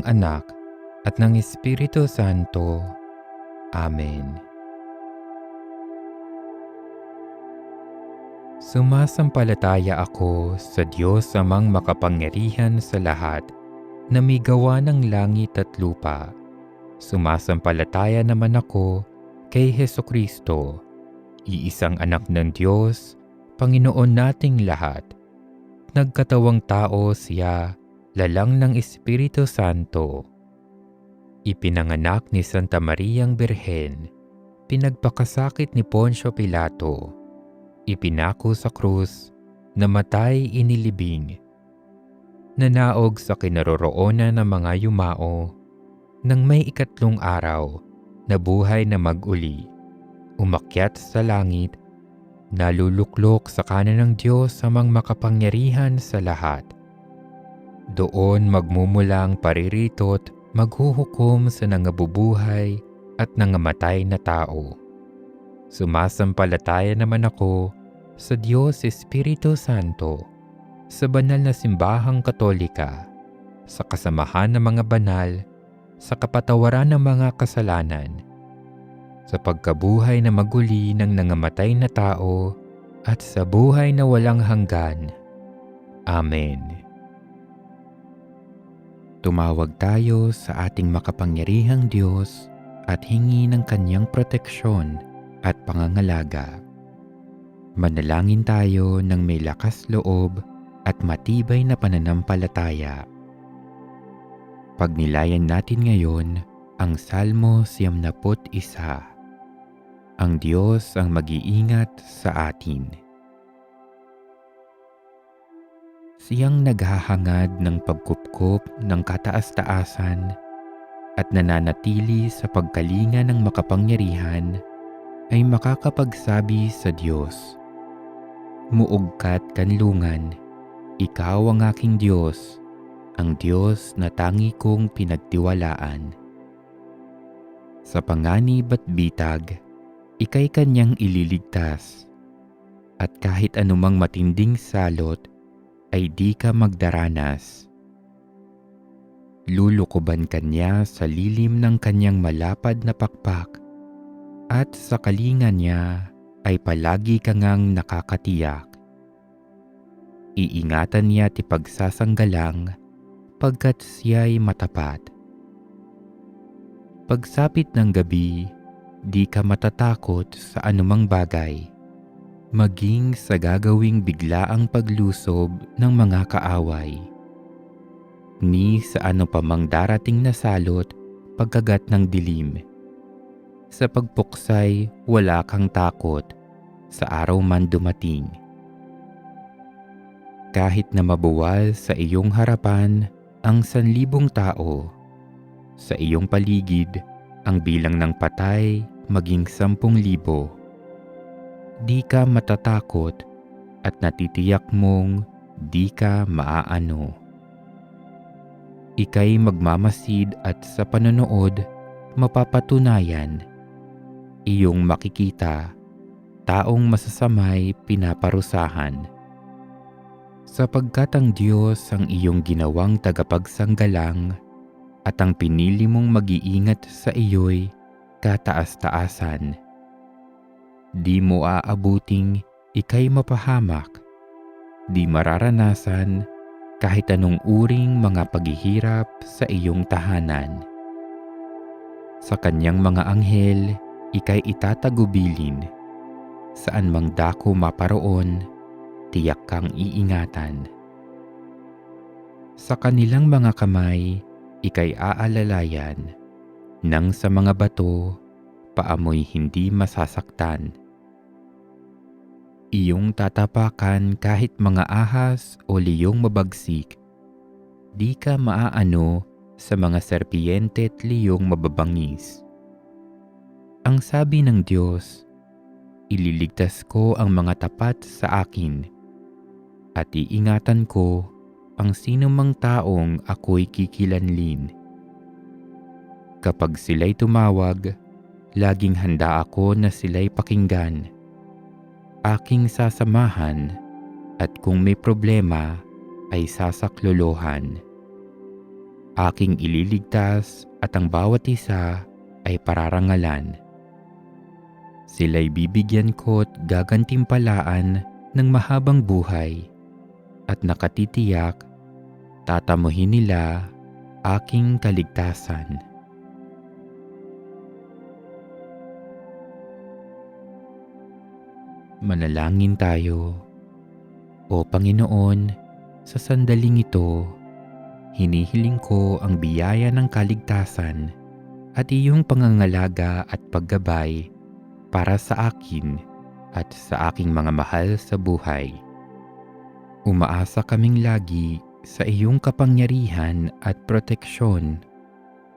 ng Anak at ng Espiritu Santo. Amen. Sumasampalataya ako sa Diyos Amang makapangyarihan sa lahat, na may gawa ng langit at lupa. Sumasampalataya naman ako kay Hesukristo, iisang anak ng Diyos, Panginoon nating lahat. Nagkatawang tao siya, lalang ng Espiritu Santo. Ipinanganak ni Santa Mariang Birhen, pinagpakasakit ni Poncio Pilato, ipinako sa krus, namatay inilibing. Nanaog sa kinaroroonan ng mga yumao, nang may ikatlong araw, nabuhay na mag-uli, umakyat sa langit, naluluklok sa kanan ng Diyos Amang makapangyarihan sa lahat. Doon magmumulang pariritot, maghuhukom sa nangabubuhay at nangamatay na tao. Sumasampalataya naman ako sa Diyos Espiritu Santo, sa banal na simbahang Katolika, sa kasamahan ng mga banal, sa kapatawaran ng mga kasalanan, sa pagkabuhay na maguli ng nangamatay na tao, at sa buhay na walang hanggan. Amen. Tumawag tayo sa ating makapangyarihang Diyos at hingi ng Kanyang proteksyon at pangangalaga. Manalangin tayo ng may lakas loob at matibay na pananampalataya. Pagnilayan natin ngayon ang Salmo 91. Ang Diyos ang mag-iingat sa atin. Siyang naghahangad ng pagkupkop ng kataas-taasan at nananatili sa pagkalinga ng makapangyarihan ay makakapagsabi sa Diyos, "Muugkat kanlungan, Ikaw ang aking Diyos, ang Diyos na tangi kong pinagtiwalaan." Sa panganib at bitag, Ika'y Kanyang ililigtas, at kahit anumang matinding salot ay di ka magdaranas. Lulukuban Kanya sa lilim ng Kanyang malapad na pakpak, at sa kalinga niya ay palagi ka ngang nakakatiyak. Iingatan niya ti pagsasanggalang, pagkat siya'y matapat. Pagsapit ng gabi, di ka matatakot sa anumang bagay, maging sa gagawing biglaang paglusob ng mga kaaway. Ni sa ano pa mang darating na salot pagkagat ng dilim. Sa pagpuksay wala kang takot, sa araw man dumating. Kahit na mabuwal sa iyong harapan ang 1,000 tao, sa iyong paligid ang bilang ng patay maging 10,000, di ka matatakot at natitiyak mong di ka maaano. Ika'y magmamasid at sa panonood mapapatunayan, iyong makikita, taong masasamay pinaparusahan. Sapagkat ang Diyos ang iyong ginawang tagapagsanggalang at ang pinili mong mag-iingat sa iyo'y kataas-taasan. Di mo aabuting ika'y mapahamak, di mararanasan kahit anong uring mga paghihirap sa iyong tahanan. Sa Kanyang mga anghel, ika'y itatagubilin, saan mang dako maparoon, tiyak kang iingatan. Sa kanilang mga kamay, ika'y aalalayan, nang sa mga bato, paamoy hindi masasaktan. Iyong tatapakan kahit mga ahas o liyong mabagsik, di ka maaano sa mga serpiente at liyong mababangis. Ang sabi ng Diyos, ililigtas ko ang mga tapat sa akin, at iingatan ko ang sinumang taong ako'y kikilanlin. Kapag sila'y tumawag, laging handa ako na sila'y pakinggan. Aking sasamahan, at kung may problema ay sasaklolohan. aking ililigtas at ang bawat isa ay pararangalan. Sila'y bibigyan ko't gagantimpalaan ng mahabang buhay at nakatitiyak tatamuhin nila aking kaligtasan. Manalangin tayo. O Panginoon, sa sandaling ito, hinihiling ko ang biyaya ng kaligtasan at iyong pangangalaga at paggabay para sa akin at sa aking mga mahal sa buhay. Umaasa kaming lagi sa iyong kapangyarihan at proteksyon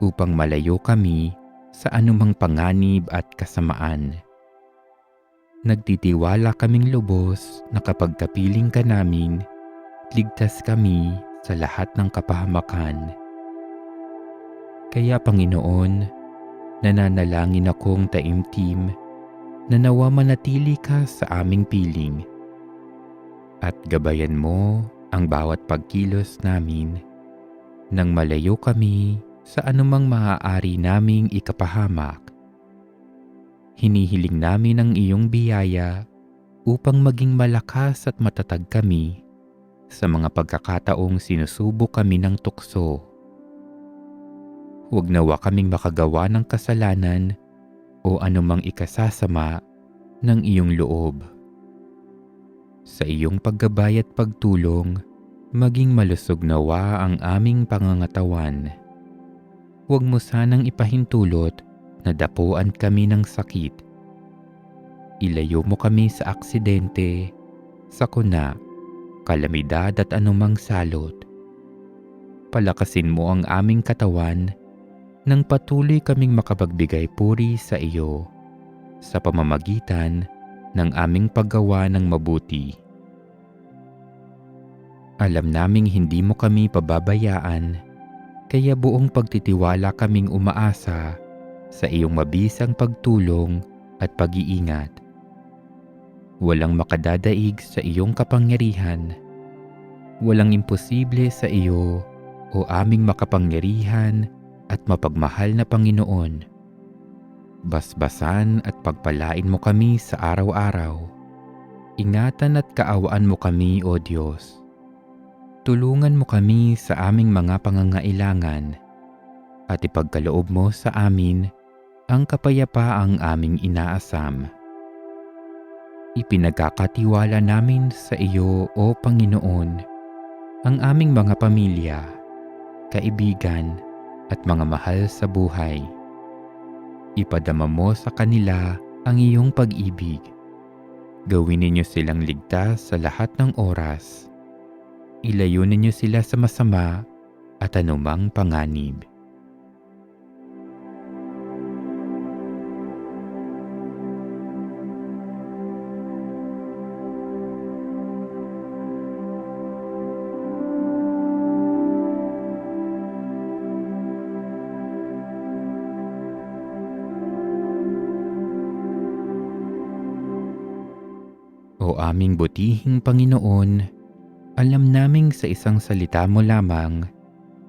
upang malayo kami sa anumang panganib at kasamaan. Nagtitiwala kaming lubos na kapag kapiling ka namin, ligtas kami sa lahat ng kapahamakan. Kaya Panginoon, nananalangin akong taimtim na nawa manatili ka sa aming piling at gabayan mo ang bawat pagkilos namin nang malayo kami sa anumang maaari naming ikapahamak. Hinihiling namin ang iyong biyaya upang maging malakas at matatag kami sa mga pagkakataong sinusubok kami ng tukso. Huwag nawa kaming makagawa ng kasalanan o anumang ikasasama ng iyong loob. Sa iyong paggabay at pagtulong, maging malusog nawa ang aming pangangatawan. Huwag mo sanang ipahintulot na dapuan kami ng sakit. Ilayo mo kami sa aksidente, sakuna, kalamidad at anumang salot. Palakasin mo ang aming katawan nang patuloy kaming makapagbigay puri sa iyo sa pamamagitan ng aming paggawa ng mabuti. Alam naming hindi mo kami pababayaan, kaya buong pagtitiwala kaming umaasa sa iyong mabisang pagtulong at pag-iingat. Walang makadadaig sa iyong kapangyarihan. Walang imposible sa iyo, o aming makapangyarihan at mapagmahal na Panginoon. Basbasan at pagpalain mo kami sa araw-araw. Ingatan at kaawaan mo kami, O Diyos. Tulungan mo kami sa aming mga pangangailangan at ipagkaloob mo sa amin ang kapayapaang aming inaasam. Ipinagkakatiwala namin sa iyo, O Panginoon, ang aming mga pamilya, kaibigan at mga mahal sa buhay. Ipadama mo sa kanila ang iyong pag-ibig. Gawin ninyo silang ligtas sa lahat ng oras. Ilayo ninyo sila sa masama at anumang panganib. O aming butihing Panginoon, alam naming sa isang salita mo lamang,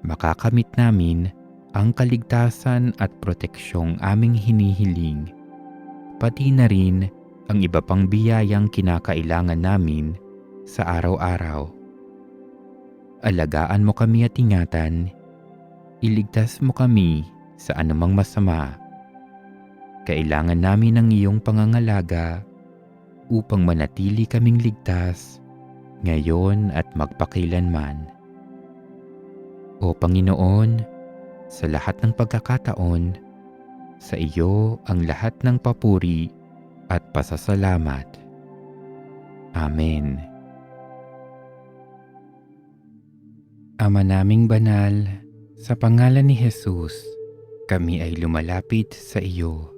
makakamit namin ang kaligtasan at proteksyong aming hinihiling, pati na rin ang iba pang biyayang kinakailangan namin sa araw-araw. Alagaan mo kami at ingatan, iligtas mo kami sa anumang masama. Kailangan namin ng iyong pangangalaga upang manatili kaming ligtas ngayon at magpakilanman. O Panginoon, sa lahat ng pagkakataon, sa iyo ang lahat ng papuri at pasasalamat. Amen. Ama naming banal, sa pangalan ni Jesus, kami ay lumalapit sa iyo.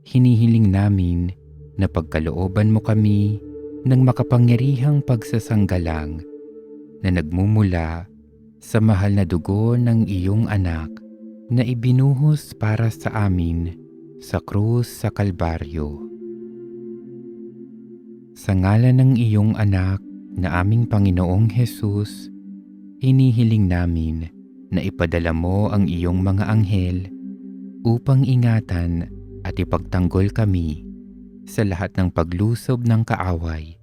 Hinihiling namin na pagkalooban mo kami ng makapangyarihang pagsasanggalang na nagmumula sa mahal na dugo ng iyong anak na ibinuhos para sa amin sa krus sa Kalbaryo. Sa ngalan ng iyong anak na aming Panginoong Jesus, hinihiling namin na ipadala mo ang iyong mga anghel upang ingatan at ipagtanggol kami sa lahat ng paglusob ng kaaway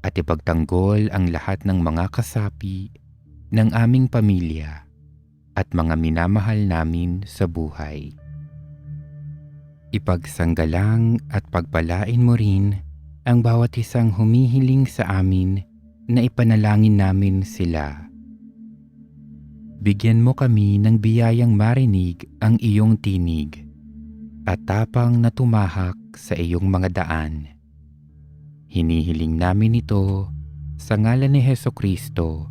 at ipagtanggol ang lahat ng mga kasapi ng aming pamilya at mga minamahal namin sa buhay. Ipagsanggalang at pagpalain mo rin ang bawat isang humihiling sa amin na ipanalangin namin sila. Bigyan mo kami ng biyayang marinig ang iyong tinig at tapang na tumahak sa iyong mga daan. Hinihiling namin ito sa ngalan ni Hesukristo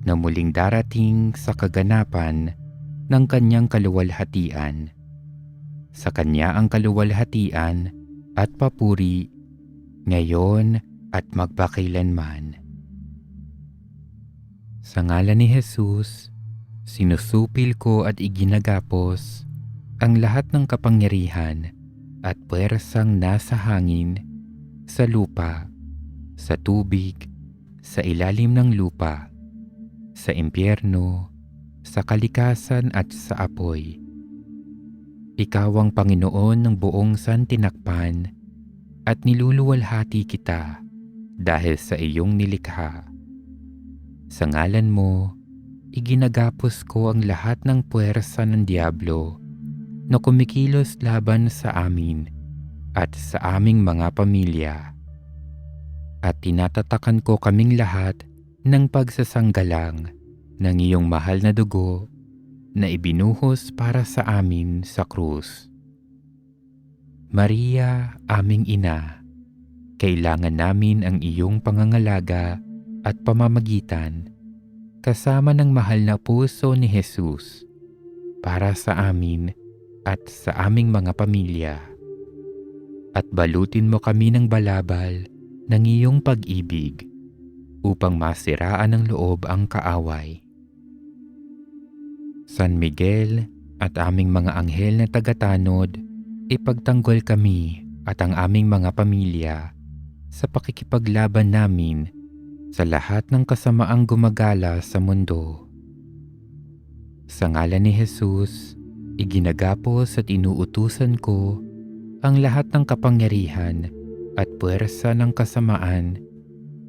na muling darating sa kaganapan ng kanyang kaluwalhatian. Sa kanya ang kaluwalhatian at papuri ngayon at magpakailanman. Sa ngalan ni Jesus, sinusupil ko at iginagapos ang lahat ng kapangyarihan at puwersang nasa hangin, sa lupa, sa tubig, sa ilalim ng lupa, sa impyerno, sa kalikasan at sa apoy. Ikaw ang Panginoon ng buong santinakpan at niluluwalhati kita dahil sa iyong nilikha. Sa ngalan mo, iginagapos ko ang lahat ng puwersa ng diablo na kumikilos laban sa amin at sa aming mga pamilya. At tinatatakan ko kaming lahat ng pagsasanggalang ng iyong mahal na dugo na ibinuhos para sa amin sa krus. Maria, aming ina, kailangan namin ang iyong pangangalaga at pamamagitan kasama ng mahal na puso ni Jesus para sa amin at sa aming mga pamilya. At balutin mo kami ng balabal ng iyong pag-ibig upang masiraan ng loob ang kaaway. San Miguel at aming mga anghel na tagatanod, ipagtanggol kami at ang aming mga pamilya sa pakikipaglaban namin sa lahat ng kasamaang gumagala sa mundo. Sa ngalan ni Jesus, iginagapos at inuutusan ko ang lahat ng kapangyarihan at puwersa ng kasamaan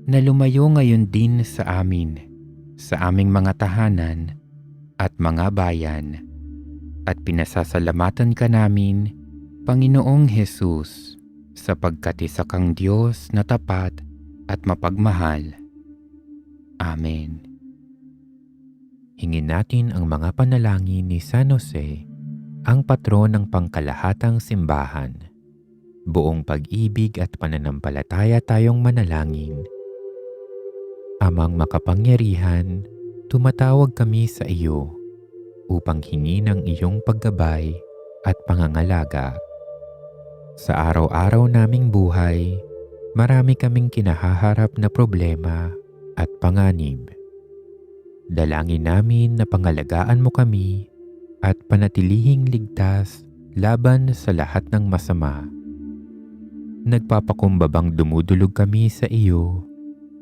na lumayo ngayon din sa amin, sa aming mga tahanan at mga bayan. At pinasasalamatan ka namin, Panginoong Jesus, sapagkat isa kang Diyos na tapat at mapagmahal. Amen. Hingin natin ang mga panalangin ni San Jose, ang patron ng pangkalahatang simbahan. Buong pag-ibig at pananampalataya tayong manalangin. Amang makapangyarihan, tumatawag kami sa iyo upang hingin ang iyong paggabay at pangangalaga. Sa araw-araw naming buhay, marami kaming kinahaharap na problema at panganib. Dalangin namin na pangalagaan mo kami at panatilihing ligtas laban sa lahat ng masama. Nagpapakumbabang dumudulog kami sa iyo,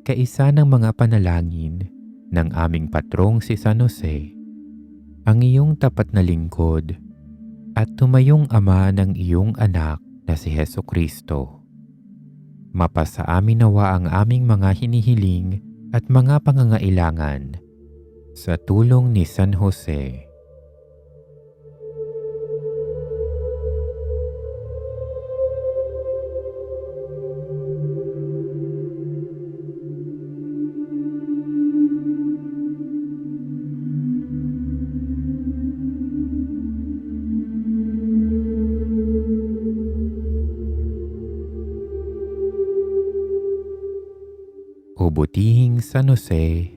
kaisa ng mga panalangin ng aming patrong si San Jose, ang iyong tapat na lingkod at tumayong ama ng iyong anak na si Hesukristo. Mapasa amin nawa ang aming mga hinihiling at mga pangangailangan sa tulong ni San Jose. O butihing San Jose,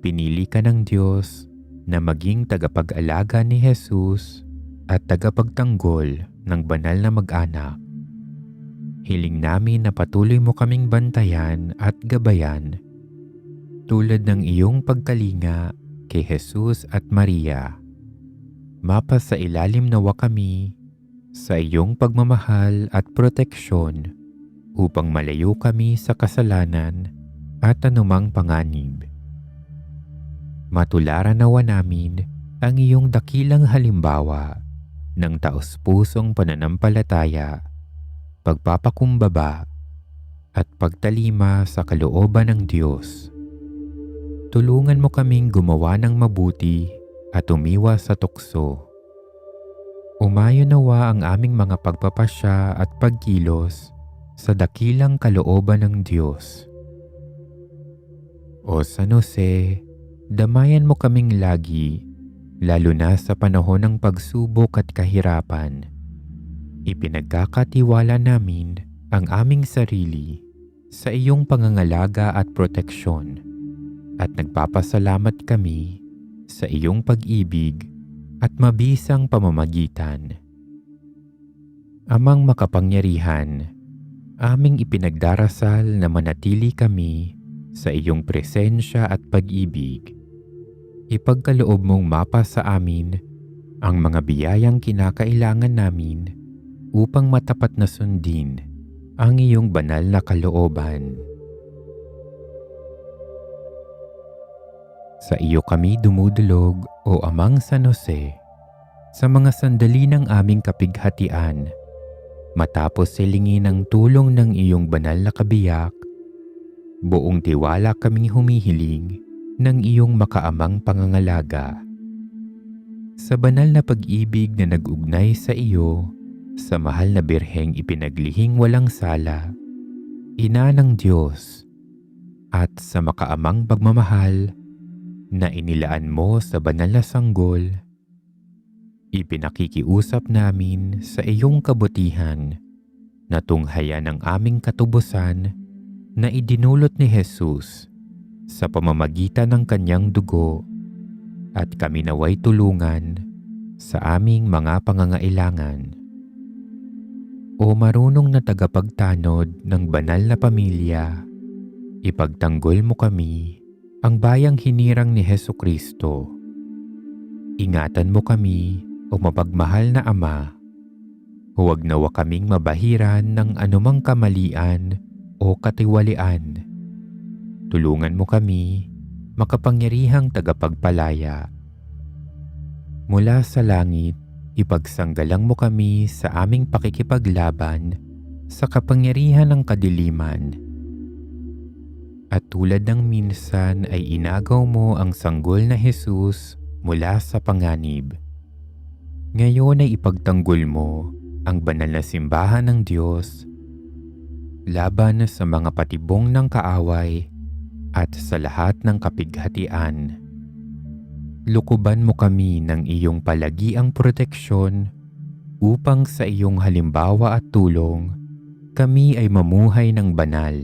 pinili ka ng Diyos na maging tagapag-alaga ni Jesus at tagapagtanggol ng banal na mag-anak. Hiling namin na patuloy mo kaming bantayan at gabayan tulad ng iyong pagkalinga kay Jesus at Maria. Mapa sa ilalim nawa kami sa iyong pagmamahal at proteksyon upang malayo kami sa kasalanan at anumang panganib. Matularan nawa namin ang iyong dakilang halimbawa ng taos-pusong pananampalataya, pagpapakumbaba at pagtalima sa kalooban ng Diyos. Tulungan mo kaming gumawa ng mabuti at umiwas sa tukso. Umayo nawa ang aming mga pagpapasya at pagkilos sa dakilang kalooban ng Diyos. O San Jose, damayan mo kaming lagi, lalo na sa panahon ng pagsubok at kahirapan. Ipinagkakatiwala namin ang aming sarili sa iyong pangangalaga at proteksyon, at nagpapasalamat kami sa iyong pag-ibig at mabisang pamamagitan. Amang makapangyarihan, aming ipinagdarasal na manatili kami sa iyong presensya at pag-ibig. Ipagkaloob mong mapa sa amin ang mga biyayang kinakailangan namin upang matapat na sundin ang iyong banal na kalooban. Sa iyo kami dumudulog, o Amang San Jose, sa mga sandali ng aming kapighatian, matapos silingin ang tulong ng iyong banal na kabiyak. Buong tiwala kaming humihiling ng iyong makaamang pangangalaga. Sa banal na pag-ibig na nag-ugnay sa iyo, sa mahal na birheng ipinaglihing walang sala, Ina ng Diyos, at sa makaamang pagmamahal na inilaan mo sa banal na sanggol, ipinakikiusap namin sa iyong kabutihan na tunghayan ang aming katubusan na idinulot ni Jesus sa pamamagitan ng kanyang dugo, at kami naway tulungan sa aming mga pangangailangan. O marunong na tagapagtanod ng banal na pamilya, ipagtanggol mo kami, ang bayang hinirang ni Hesukristo. Ingatan mo kami, o mapagmahal na Ama. Huwag nawa kaming mabahiran ng anumang kamalian o katiwalian. Tulungan mo kami, makapangyarihang tagapagpalaya. Mula sa langit, ipagsanggalang mo kami sa aming pakikipaglaban sa kapangyarihan ng kadiliman. At tulad ng minsan ay inagaw mo ang sanggol na Jesus mula sa panganib. Ngayon ay ipagtanggol mo ang banal na simbahan ng Diyos laban sa mga patibong ng kaaway at sa lahat ng kapighatian. Lukuban mo kami ng iyong palagiang proteksyon upang sa iyong halimbawa at tulong kami ay mamuhay ng banal.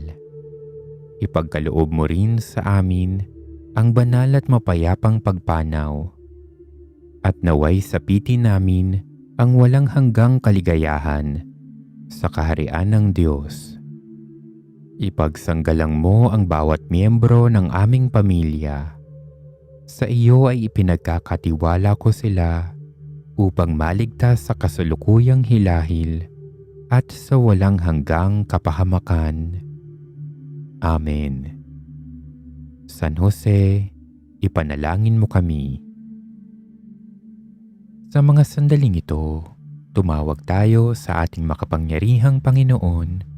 Ipagkaloob mo rin sa amin ang banal at mapayapang pagpanaw, at naway sapitin namin ang walang hanggang kaligayahan sa kaharian ng Diyos. Ipagsanggalang mo ang bawat miyembro ng aming pamilya. Sa iyo ay ipinagkakatiwala ko sila upang maligtas sa kasalukuyang hilahil at sa walang hanggang kapahamakan. Amen. San Jose, ipanalangin mo kami. Sa mga sandaling ito, tumawag tayo sa ating makapangyarihang Panginoon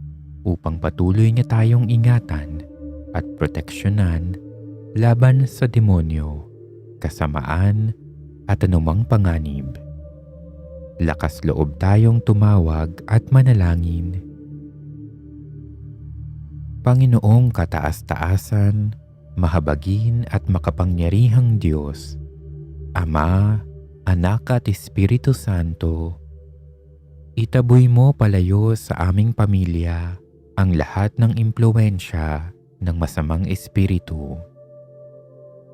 upang patuloy niya tayong ingatan at proteksyonan laban sa demonyo, kasamaan at anumang panganib. Lakas loob tayong tumawag at manalangin. Panginoong kataas-taasan, mahabagin at makapangyarihang Diyos, Ama, Anak at Espiritu Santo, itaboy mo palayo sa aming pamilya ang lahat ng impluwensya ng masamang espiritu.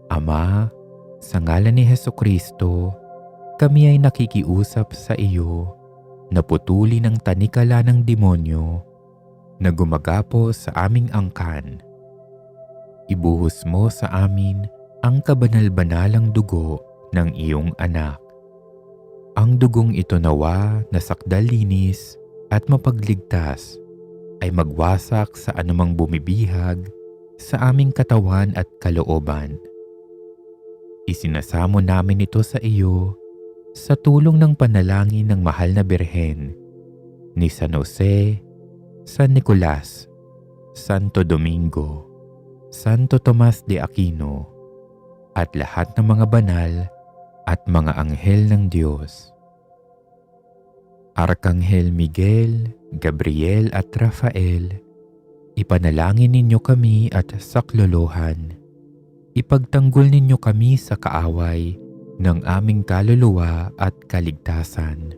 Ama, sa ngalan ni Hesukristo, kami ay nakikiusap sa iyo na putulin ang tanikala ng demonyo na gumagapo sa aming angkan. Ibuhos mo sa amin ang kabanal-banalang dugo ng iyong anak. Ang dugong ito nawa na sakdalinis at mapagligtas ay magwasak sa anumang bumibihag sa aming katawan at kalooban. Isinasamo namin ito sa iyo sa tulong ng panalangin ng mahal na Birhen, ni San Jose, San Nicolas, Santo Domingo, Santo Tomas de Aquino, at lahat ng mga banal at mga anghel ng Diyos. Arkanghel Miguel, Gabriel at Rafael, ipanalangin ninyo kami at saklolohan. Ipagtanggol ninyo kami sa kaaway ng aming kaluluwa at kaligtasan.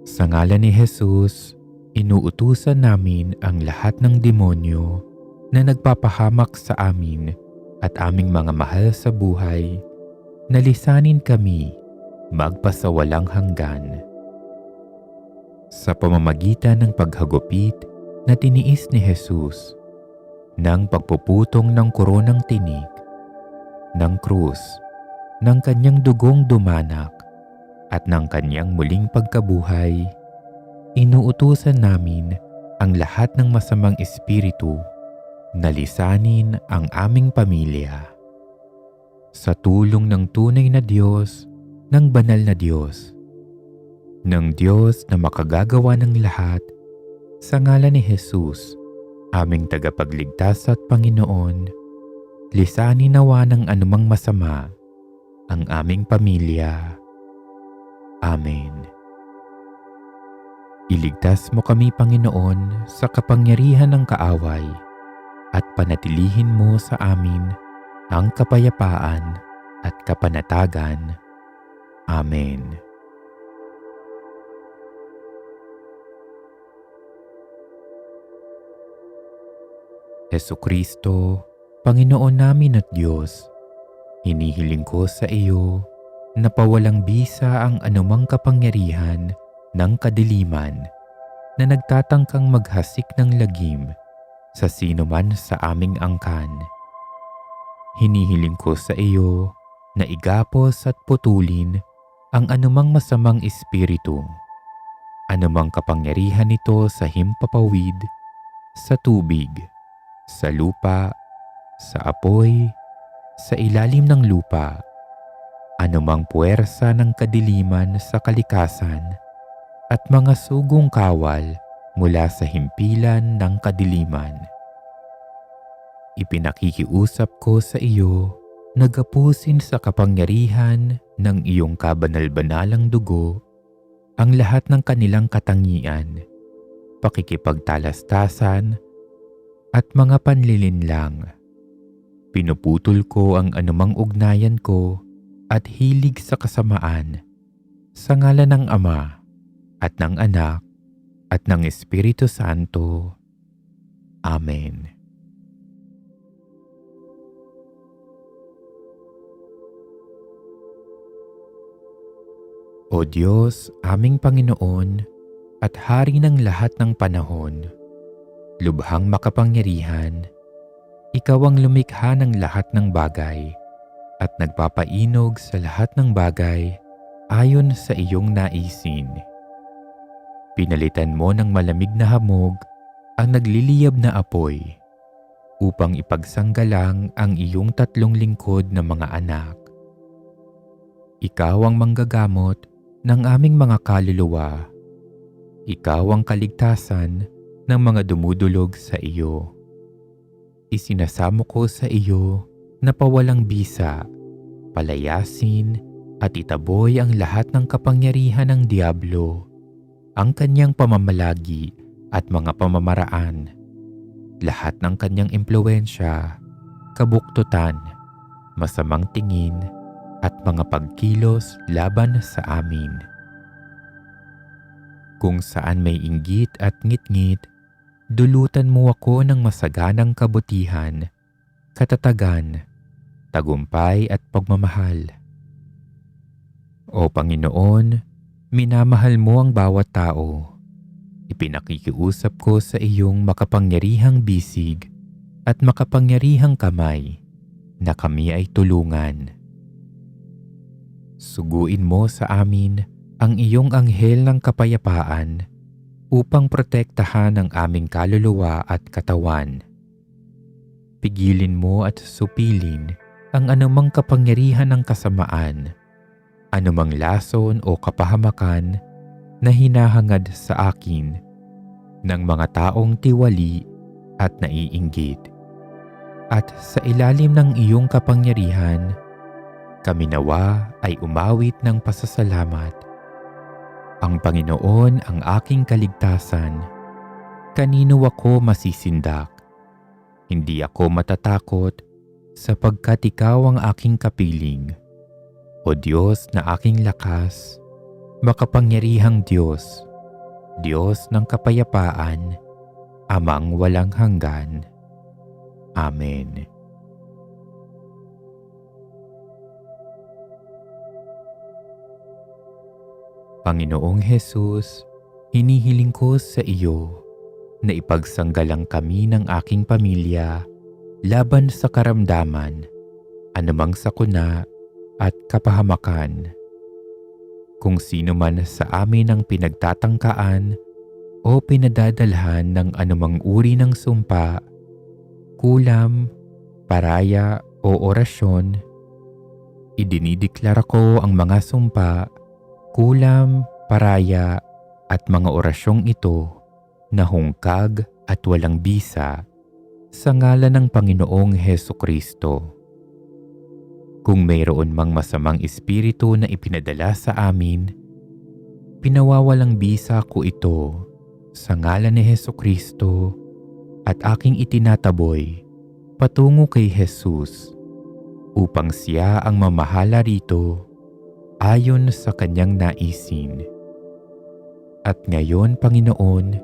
Sa ngalan ni Jesus, inuutusan namin ang lahat ng demonyo na nagpapahamak sa amin at aming mga mahal sa buhay na lisanin kami magpasawalang hanggan. Sa pamamagitan ng paghagupit na tiniis ni Jesus, ng pagpuputong ng koronang tinik, ng krus, ng kanyang dugong dumanak, at ng kanyang muling pagkabuhay, inuutusan namin ang lahat ng masamang espiritu na lisanin ang aming pamilya. Sa tulong ng tunay na Diyos, ng banal na Diyos, ng Diyos na makagagawa ng lahat, sa ngalan ni Jesus, aming tagapagligtas at Panginoon, lisanin nawa ng anumang masama ang aming pamilya. Amen. Iligtas mo kami, Panginoon, sa kapangyarihan ng kaaway at panatilihin mo sa amin ang kapayapaan at kapanatagan. Amen. Hesukristo, Panginoon namin at Diyos, hinihiling ko sa iyo na pawalang bisa ang anumang kapangyarihan ng kadiliman na nagtatangkang maghasik ng lagim sa sino man sa aming angkan. Hinihiling ko sa iyo na igapos at putulin ang anumang masamang espiritu, anumang kapangyarihan nito sa himpapawid, sa tubig, sa lupa, sa apoy, sa ilalim ng lupa, anumang puwersa ng kadiliman sa kalikasan, at mga sugong kawal mula sa himpilan ng kadiliman. Ipinakikiusap ko sa iyo na gapusin sa kapangyarihan ng iyong kabanal-banalang dugo ang lahat ng kanilang katangian, pakikipagtalastasan, at mga panlilinlang. Pinuputol ko ang anumang ugnayan ko at hilig sa kasamaan sa ngalan ng Ama at ng Anak at ng Espiritu Santo. Amen. O Diyos, aming Panginoon at Hari ng lahat ng panahon, lubhang makapangyarihan, ikaw ang lumikha ng lahat ng bagay at nagpapainog sa lahat ng bagay ayon sa iyong naisin. Pinalitan mo ng malamig na hamog ang nagliliyab na apoy upang ipagsanggalang ang iyong 3 lingkod na mga anak. Ikaw ang manggagamot ng aming mga kaluluwa. Ikaw ang kaligtasan ng mga dumudulog sa iyo. Isinasamo ko sa iyo na pawalang bisa, palayasin at itaboy ang lahat ng kapangyarihan ng Diablo, ang kanyang pamamalagi at mga pamamaraan, lahat ng kanyang impluwensya, kabuktutan, masamang tingin at mga pagkilos laban sa amin. Kung saan may inggit at ngit-ngit, dulutan mo ako ng masaganang kabutihan, katatagan, tagumpay at pagmamahal. O Panginoon, minamahal mo ang bawat tao. Ipinakikiusap ko sa iyong makapangyarihang bisig at makapangyarihang kamay na kami ay tulungan. Suguin mo sa amin ang iyong anghel ng kapayapaan upang protektahan ang aming kaluluwa at katawan. Pigilin mo at supilin ang anumang kapangyarihan ng kasamaan, anumang lason o kapahamakan na hinahangad sa akin ng mga taong tiwali at naiinggit. At sa ilalim ng iyong kapangyarihan, kami nawa ay umawit ng pasasalamat. Ang Panginoon ang aking kaligtasan. Kanino ako masisindak? Hindi ako matatakot sapagkat ikaw ang aking kapiling. O Diyos na aking lakas, makapangyarihang Diyos, Diyos ng kapayapaan, Amang walang hanggan. Amen. Panginoong Hesus, hinihiling ko sa iyo na ipagsanggalang kami ng aking pamilya laban sa karamdaman, anumang sakuna at kapahamakan. Kung sino man sa amin ang pinagtatangkaan o pinadadalhan ng anumang uri ng sumpa, kulam, paraya o orasyon, idinideklara ko ang mga sumpa, kulam, paraya at mga orasyong ito na hungkag at walang bisa sa ngalan ng Panginoong Hesukristo. Kung mayroon mang masamang espiritu na ipinadala sa amin, pinawawalang bisa ko ito sa ngalan ni Hesukristo at aking itinataboy patungo kay Jesus upang siya ang mamahala rito ayon sa kanyang naisin. At ngayon, Panginoon,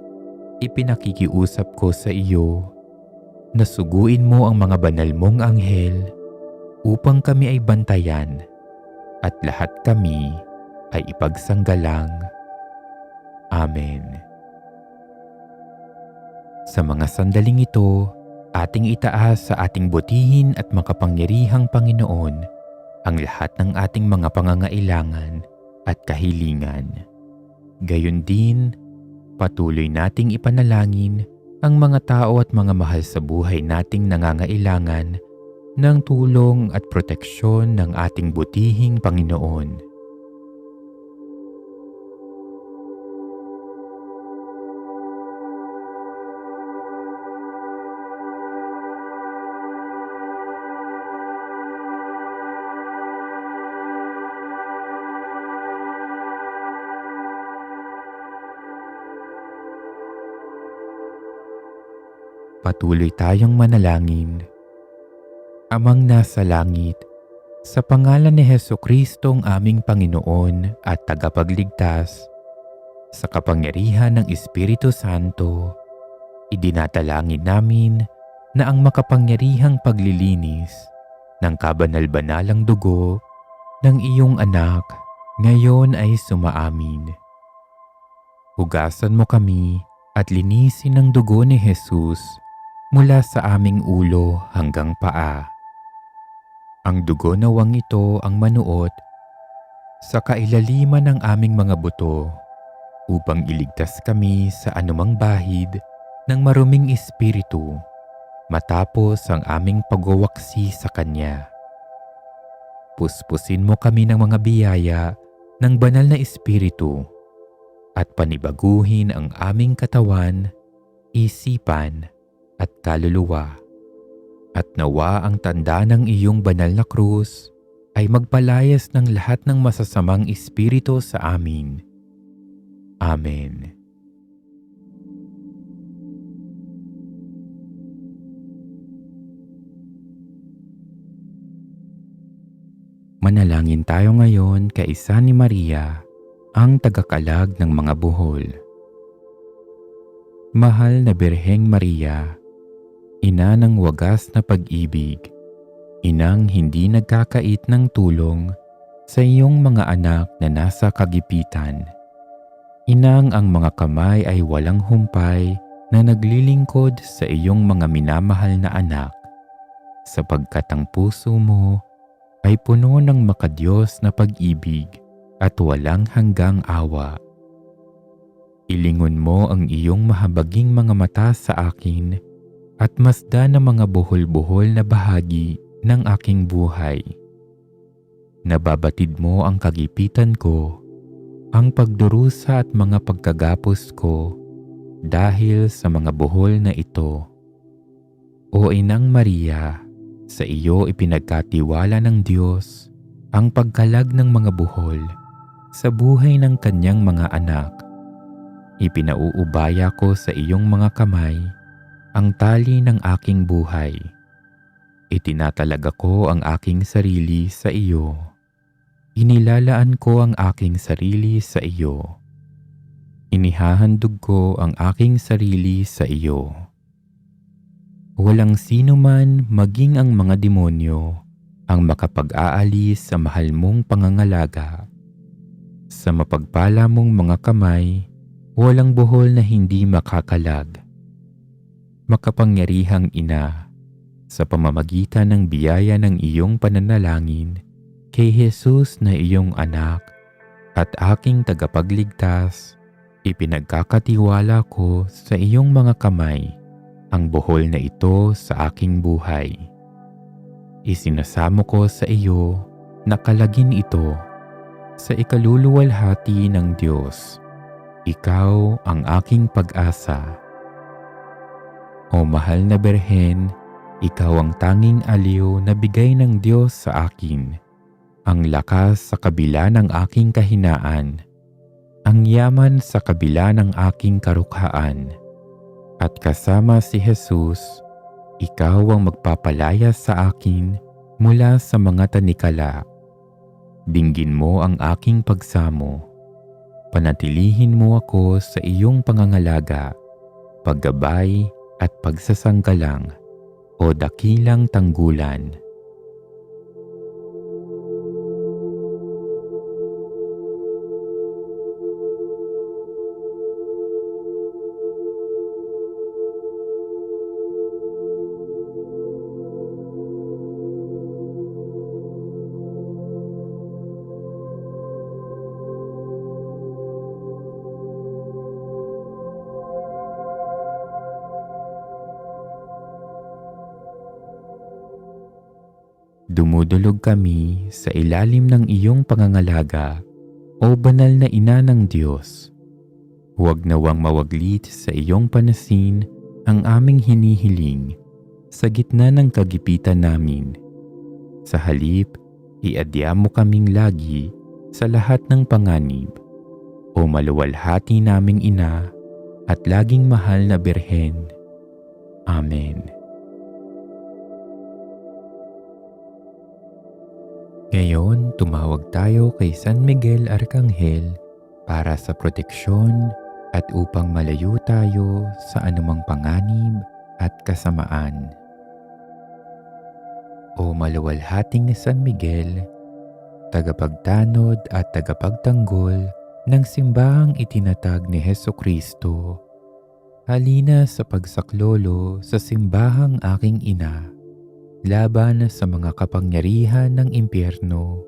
ipinakikiusap ko sa iyo na suguin mo ang mga banal mong anghel upang kami ay bantayan at lahat kami ay ipagsanggalang. Amen. Sa mga sandaling ito, ating itaas sa ating butihin at makapangyarihang Panginoon ang lahat ng ating mga pangangailangan at kahilingan. Gayon din, patuloy nating ipanalangin ang mga tao at mga mahal sa buhay nating nangangailangan ng tulong at proteksyon ng ating butihing Panginoon. Patuloy tayong manalangin. Amang nasa langit, sa pangalan ni Hesukristong aming Panginoon at Tagapagligtas, sa kapangyarihan ng Espiritu Santo, idinatalangin namin na ang makapangyarihang paglilinis ng kabanal-banalang dugo ng iyong anak ngayon ay sumaamin. Hugasan mo kami at linisin ng dugo ni Jesus mula sa aming ulo hanggang paa. Ang dugo nawang ito ang manuot sa kailaliman ng aming mga buto upang iligtas kami sa anumang bahid ng maruming espiritu matapos ang aming pagwawaksi sa Kanya. Puspusin mo kami ng mga biyaya ng banal na espiritu at panibaguhin ang aming katawan, isipan at kaluluwa. At nawa ang tanda ng iyong banal na krus ay magpalayas ng lahat ng masasamang espiritu sa amin. Amen. Manalangin tayo ngayon kay Isa ni Maria, ang tagakalag ng mga buhol. Mahal na Birheng Maria, ina ng wagas na pag-ibig, inang hindi nagkakait ng tulong sa iyong mga anak na nasa kagipitan. Inang ang mga kamay ay walang humpay na naglilingkod sa iyong mga minamahal na anak, sapagkat ang puso mo ay puno ng makadiyos na pag-ibig at walang hanggang awa. Ilingon mo ang iyong mahabaging mga mata sa akin at masdan ng mga buhol-buhol na bahagi ng aking buhay. Nababatid mo ang kagipitan ko, ang pagdurusa at mga pagkagapos ko dahil sa mga buhol na ito. O Inang Maria, sa iyo ipinagkatiwala ng Diyos ang pagkalag ng mga buhol sa buhay ng kanyang mga anak. Ipinauubaya ko sa iyong mga kamay ang tali ng aking buhay. Itinatalaga ko ang aking sarili sa iyo. Inilalaan ko ang aking sarili sa iyo. Inihahandog ko ang aking sarili sa iyo. Walang sino man, maging ang mga demonyo, ang makapag-aalis sa mahal mong pangangalaga. Sa mapagpala mong mga kamay, walang buhol na hindi makakalag. Makapangyarihang Ina, sa pamamagitan ng biyaya ng iyong pananalangin kay Jesus na iyong anak at aking tagapagligtas, ipinagkakatiwala ko sa iyong mga kamay ang buhol na ito sa aking buhay. Isinasamo ko sa iyo na kalagin ito sa ikaluluwalhati ng Diyos. Ikaw ang aking pag-asa. O mahal na Birhen, ikaw ang tanging aliw na bigay ng Diyos sa akin, ang lakas sa kabila ng aking kahinaan, ang yaman sa kabila ng aking karukhaan. At kasama si Jesus, ikaw ang magpapalaya sa akin mula sa mga tanikala. Dinggin mo ang aking pagsamo. Panatilihin mo ako sa iyong pangangalaga, paggabay at pagsasanggalang o dakilang tanggulan. Dumudulog kami sa ilalim ng iyong pangangalaga, o banal na Ina ng Diyos. Huwag nawang mawaglit sa iyong panasin ang aming hinihiling sa gitna ng kagipitan namin. Sa halip, iadya mo kaming lagi sa lahat ng panganib, o maluwalhati naming Ina at laging mahal na Birhen. Amen. Ngayon, tumawag tayo kay San Miguel Arcangel para sa proteksyon at upang malayo tayo sa anumang panganib at kasamaan. O maluwalhating San Miguel, tagapagtanod at tagapagtanggol ng simbahang itinatag ni Hesukristo, halina sa pagsaklolo sa simbahang aking ina, laban sa mga kapangyarihan ng impyerno,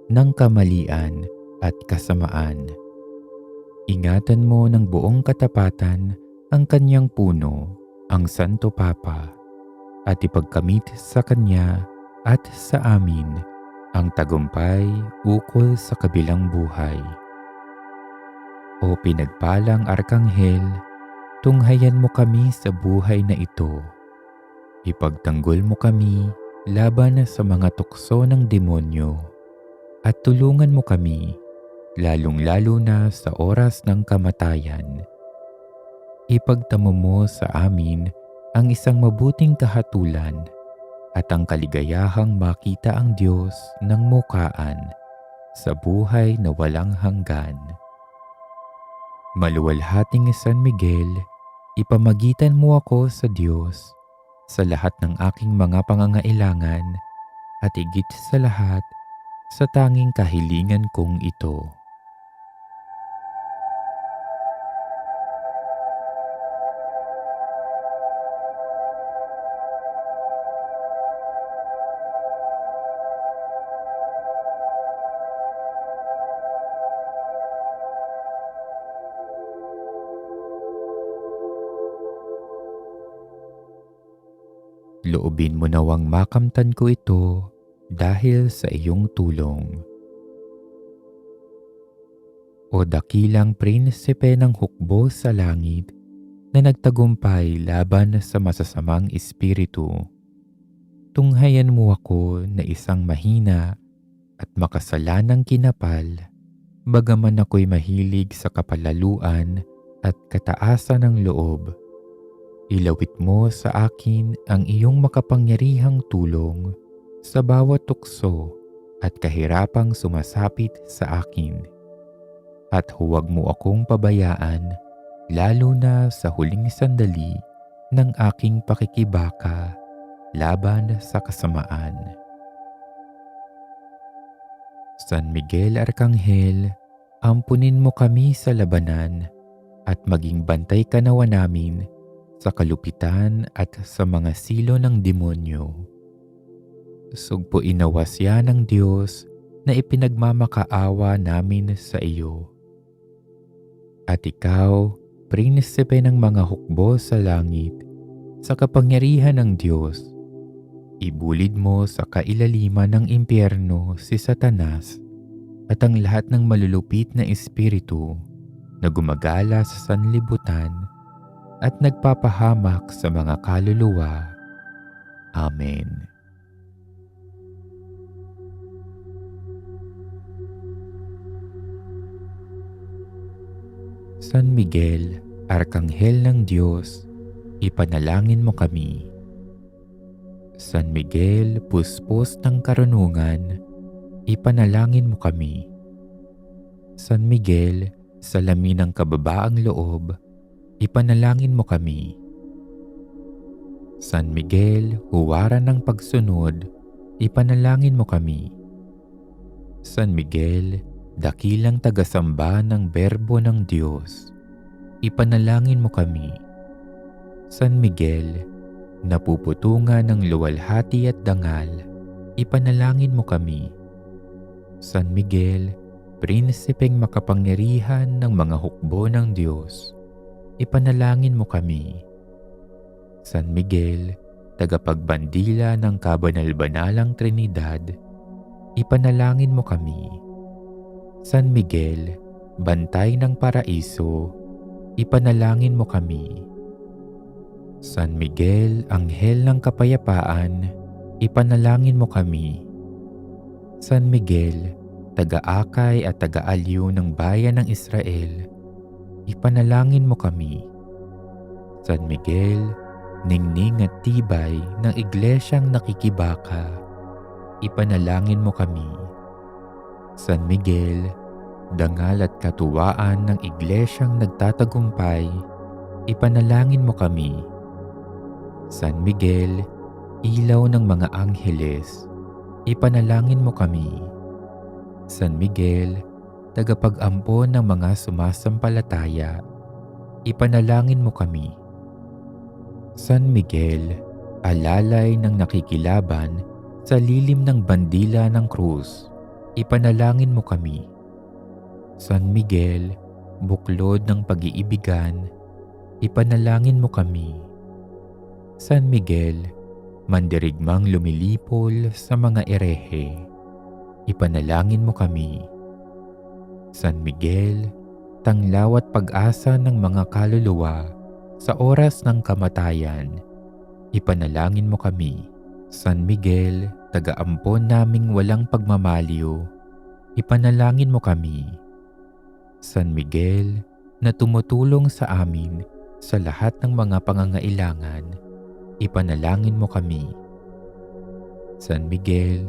ng kamalian at kasamaan. Ingatan mo ng buong katapatan ang kanyang puno, ang Santo Papa, at ipagkamit sa kanya at sa amin ang tagumpay ukol sa kabilang buhay. O pinagpalang Arkanghel, tunghayan mo kami sa buhay na ito. Ipagtanggol mo kami laban sa mga tukso ng demonyo at tulungan mo kami, lalong-lalo na sa oras ng kamatayan. Ipagtamo mo sa amin ang isang mabuting kahatulan at ang kaligayahang makita ang Diyos ng mukaan sa buhay na walang hanggan. Maluwalhating San Miguel, ipamagitan mo ako sa Diyos sa lahat ng aking mga pangangailangan at higit sa lahat sa tanging kahilingan kong ito. loobin mo nawang makamtan ko ito dahil sa iyong tulong. O dakilang prinsipe ng hukbo sa langit na nagtagumpay laban sa masasamang espiritu, tunghayan mo ako na isang mahina at makasalanang kinapal, bagaman ako'y mahilig sa kapalaluan at kataasan ng loob. Ilawit mo sa akin ang iyong makapangyarihang tulong sa bawat tukso at kahirapang sumasapit sa akin. At huwag mo akong pabayaan, lalo na sa huling sandali ng aking pakikibaka laban sa kasamaan. San Miguel Arkanghel, ampunin mo kami sa labanan at maging bantay ka nawa namin sa kalupitan at sa mga silo ng demonyo. Sugpuin nawa siya ng Diyos na ipinagmamakaawa namin sa iyo. At ikaw, prinsipe ng mga hukbo sa langit, sa kapangyarihan ng Diyos, ibulid mo sa kailaliman ng impyerno si Satanas at ang lahat ng malulupit na espiritu na gumagala sa sanlibutan at nagpapahamak sa mga kaluluwa. Amen. San Miguel, Arkanghel ng Diyos, ipanalangin mo kami. San Miguel, puspos ng karunungan, ipanalangin mo kami. San Miguel, salamin ng kababaang loob, ipanalangin mo kami. San Miguel, huwaran ng pagsunod, ipanalangin mo kami. San Miguel, dakilang tagasamba ng berbo ng Diyos, ipanalangin mo kami. San Miguel, napuputungan ng luwalhati at dangal, ipanalangin mo kami. San Miguel, prinsipeng makapangyarihan ng mga hukbo ng Diyos, ipanalangin mo kami. San Miguel, tagapagbandila ng kabanal-banalang Trinidad, ipanalangin mo kami. San Miguel, bantay ng paraiso, ipanalangin mo kami. San Miguel, anghel ng kapayapaan, ipanalangin mo kami. San Miguel, taga-akay at taga-aliw ng bayan ng Israel, ipanalangin mo kami. San Miguel, ningning at tibay ng iglesyang nakikibaka, ipanalangin mo kami. San Miguel, dangal at katuwaan ng iglesyang nagtatagumpay, ipanalangin mo kami. San Miguel, ilaw ng mga angheles, ipanalangin mo kami. San Miguel, tagapag-ampon ng mga sumasampalataya, ipanalangin mo kami. San Miguel, alalay ng nakikilaban sa lilim ng bandila ng krus, ipanalangin mo kami. San Miguel, buklod ng pag-iibigan, ipanalangin mo kami. San Miguel, mandirigmang lumilipol sa mga erehe, ipanalangin mo kami. San Miguel, tanglaw at pag-asa ng mga kaluluwa sa oras ng kamatayan, ipanalangin mo kami. San Miguel, taga-ampon naming walang pagmamaliw, ipanalangin mo kami. San Miguel, na tumutulong sa amin sa lahat ng mga pangangailangan, ipanalangin mo kami. San Miguel,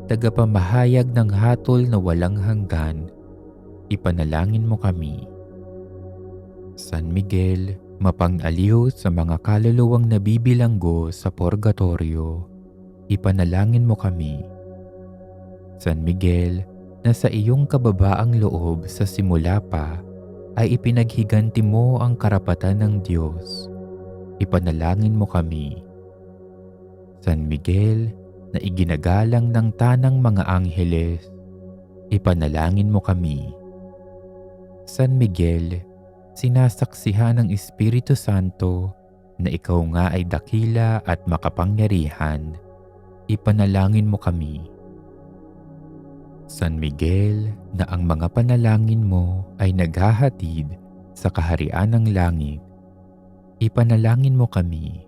tagapamahayag ng hatol na walang hanggan, ipanalangin mo kami. San Miguel, mapang-aliw sa mga kaluluwang nabibilanggo sa purgatorio, ipanalangin mo kami. San Miguel, na sa iyong kababaang loob sa simula pa ay ipinaghiganti mo ang karapatan ng Diyos, ipanalangin mo kami. San Miguel, na iginagalang ng tanang mga angheles, ipanalangin mo kami. San Miguel, sinasaksihan ng Espiritu Santo na ikaw nga ay dakila at makapangyarihan, ipanalangin mo kami. San Miguel, na ang mga panalangin mo ay naghahatid sa kaharian ng langit, ipanalangin mo kami.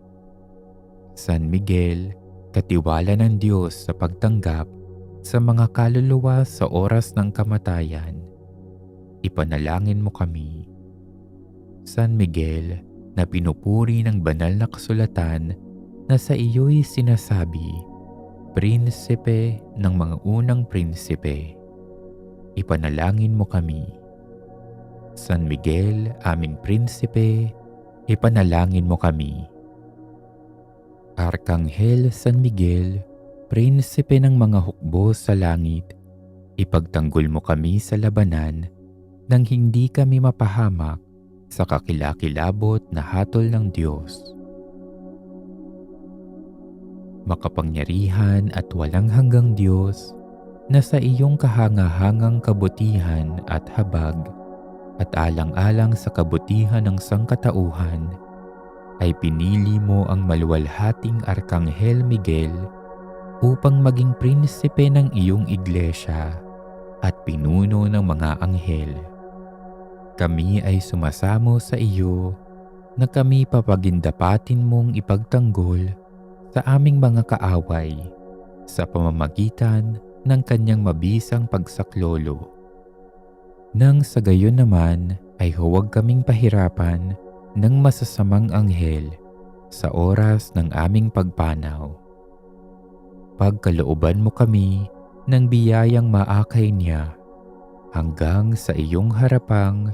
San Miguel, katiwala ng Diyos sa pagtanggap sa mga kaluluwa sa oras ng kamatayan, ipanalangin mo kami. San Miguel, na pinupuri ng banal na kasulatan na sa iyo'y sinasabi, Prinsipe ng mga unang prinsipe, ipanalangin mo kami. San Miguel, aming prinsipe, ipanalangin mo kami. Arkanghel San Miguel, prinsipe ng mga hukbo sa langit, ipagtanggol mo kami sa labanan nang hindi kami mapahamak sa kakilakilabot na hatol ng Diyos. Makapangyarihan at walang hanggang Diyos, na sa iyong kahangahangang kabutihan at habag at alang-alang sa kabutihan ng sangkatauhan, ay pinili mo ang maluwalhating Arkanghel Miguel upang maging prinsipe ng iyong iglesia at pinuno ng mga anghel. Kami ay sumasamo sa iyo na kami papagindapatin mong ipagtanggol sa aming mga kaaway sa pamamagitan ng kanyang mabisang pagsaklolo. Nang sa gayon naman ay huwag kaming pahirapan ng masasamang anghel sa oras ng aming pagpanaw. Pagkalooban mo kami ng biyayang maakay niya hanggang sa iyong harapang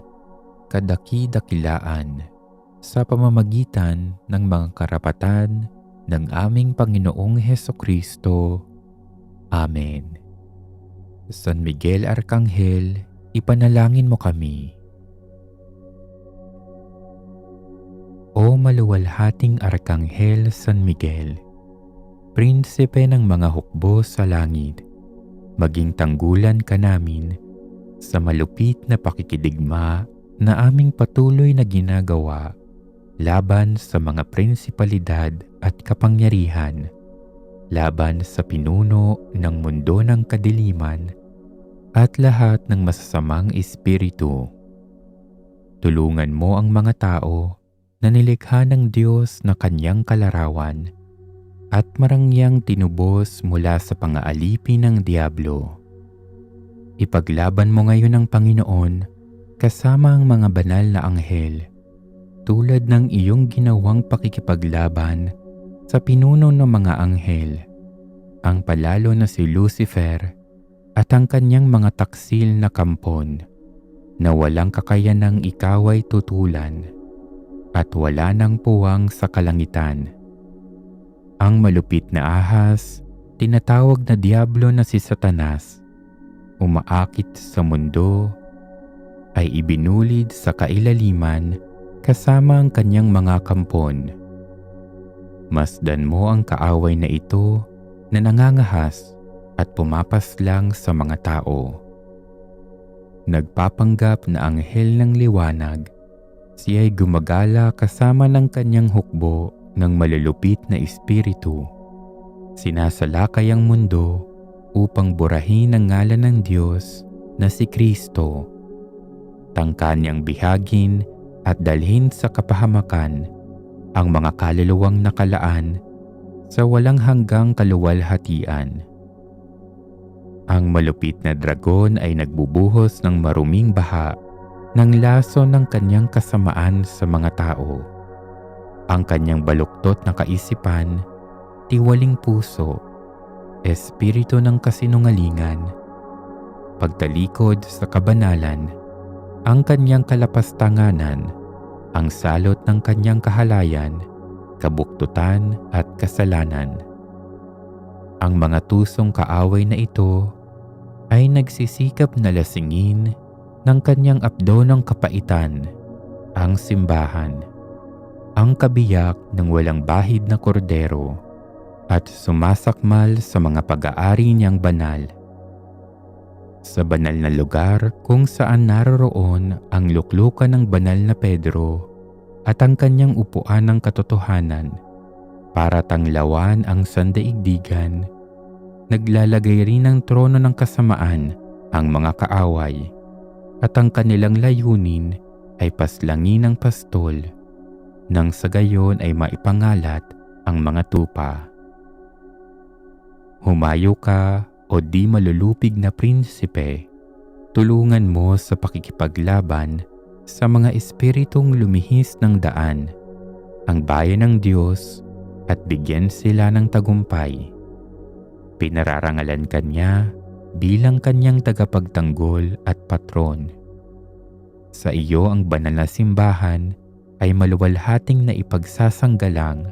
kadaki-dakilaan sa pamamagitan ng mga karapatan ng aming Panginoong Hesukristo. Amen. San Miguel Arkanghel, ipanalangin mo kami. O maluwalhating Arkanghel San Miguel, prinsipe ng mga hukbo sa langit, maging tanggulan ka namin sa malupit na pakikidigma na aming patuloy na ginagawa laban sa mga prinsipalidad at kapangyarihan, laban sa pinuno ng mundo ng kadiliman at lahat ng masasamang espiritu. Tulungan mo ang mga tao na nilikha ng Diyos na kanyang kalarawan at marangyang tinubos mula sa pangaalipin ng diablo. Ipaglaban mo ngayon ang Panginoon kasama ang mga banal na anghel, tulad ng iyong ginawang pakikipaglaban sa pinuno ng mga anghel, ang palalo na si Lucifer at ang kanyang mga taksil na kampon, na walang kakayanang ikaw ay tutulan at wala nang puwang sa kalangitan. Ang malupit na ahas, tinatawag na diablo na si Satanas, umaakit sa mundo, ay ibinulid sa kailaliman kasama ang kanyang mga kampon. Masdan mo ang kaaway na ito na nangangahas at pumapaslang sa mga tao. Nagpapanggap na anghel ng liwanag, siya ay gumagala kasama ng kanyang hukbo ng malulupit na espiritu. Sinasalakay ang mundo upang burahin ang ngalan ng Diyos na si Kristo. Tangka niyang bihagin at dalhin sa kapahamakan ang mga kaluluwang nakalaan sa walang hanggang kaluwalhatian. Ang malupit na dragon ay nagbubuhos ng maruming baha ng laso ng kanyang kasamaan sa mga tao. Ang kanyang baluktot na kaisipan, tiwaling puso, espiritu ng kasinungalingan, pagtalikod sa kabanalan, ang kanyang kalapastanganan, ang salot ng kanyang kahalayan, kabuktutan at kasalanan. Ang mga tusong kaaway na ito ay nagsisikap na lasingin ng kanyang abdo ng kapaitan, ang simbahan, ang kabiyak ng walang bahid na kordero, at sumasakmal sa mga pag-aari niyang banal. Sa banal na lugar kung saan naroroon ang luklukan ng banal na Pedro at ang kanyang upuan ng katotohanan para tanglawan ang sandaigdigan. Naglalagay rin ng trono ng kasamaan ang mga kaaway, at ang kanilang layunin ay paslangin ang pastol, nang sa gayon ay maipangalat ang mga tupa. Humayo ka, o di malulupig na prinsipe, tulungan mo sa pakikipaglaban sa mga espiritong lumihis ng daan ang bayan ng Diyos at bigyan sila ng tagumpay. Pinararangalan ka niya bilang kanyang tagapagtanggol at patron. Sa iyo ang banal na simbahan ay maluwalhating na ipagsasanggalang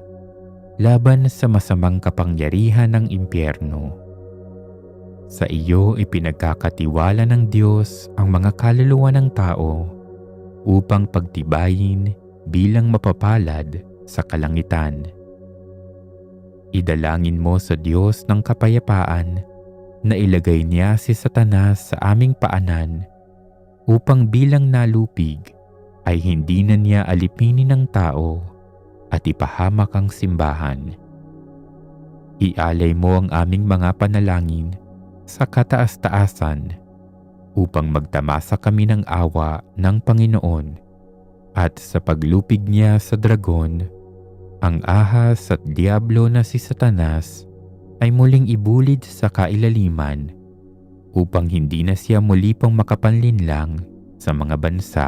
laban sa masamang kapangyarihan ng impyerno. Sa iyo ipinagkakatiwala ng Diyos ang mga kaluluwa ng tao upang pagtibayin bilang mapapalad sa kalangitan. Idalangin mo sa Diyos ng kapayapaan na ilagay niya si Satanas sa aming paanan upang bilang nalupig ay hindi na niya alipinin ng tao at ipahamak ang simbahan. Ialay mo ang aming mga panalangin sa kataas-taasan upang magtamasa kami ng awa ng Panginoon at sa paglupig niya sa dragon, ang ahas at diablo na si Satanas ay muling ibulid sa kailaliman upang hindi na siya muli pang makapanlinlang sa mga bansa.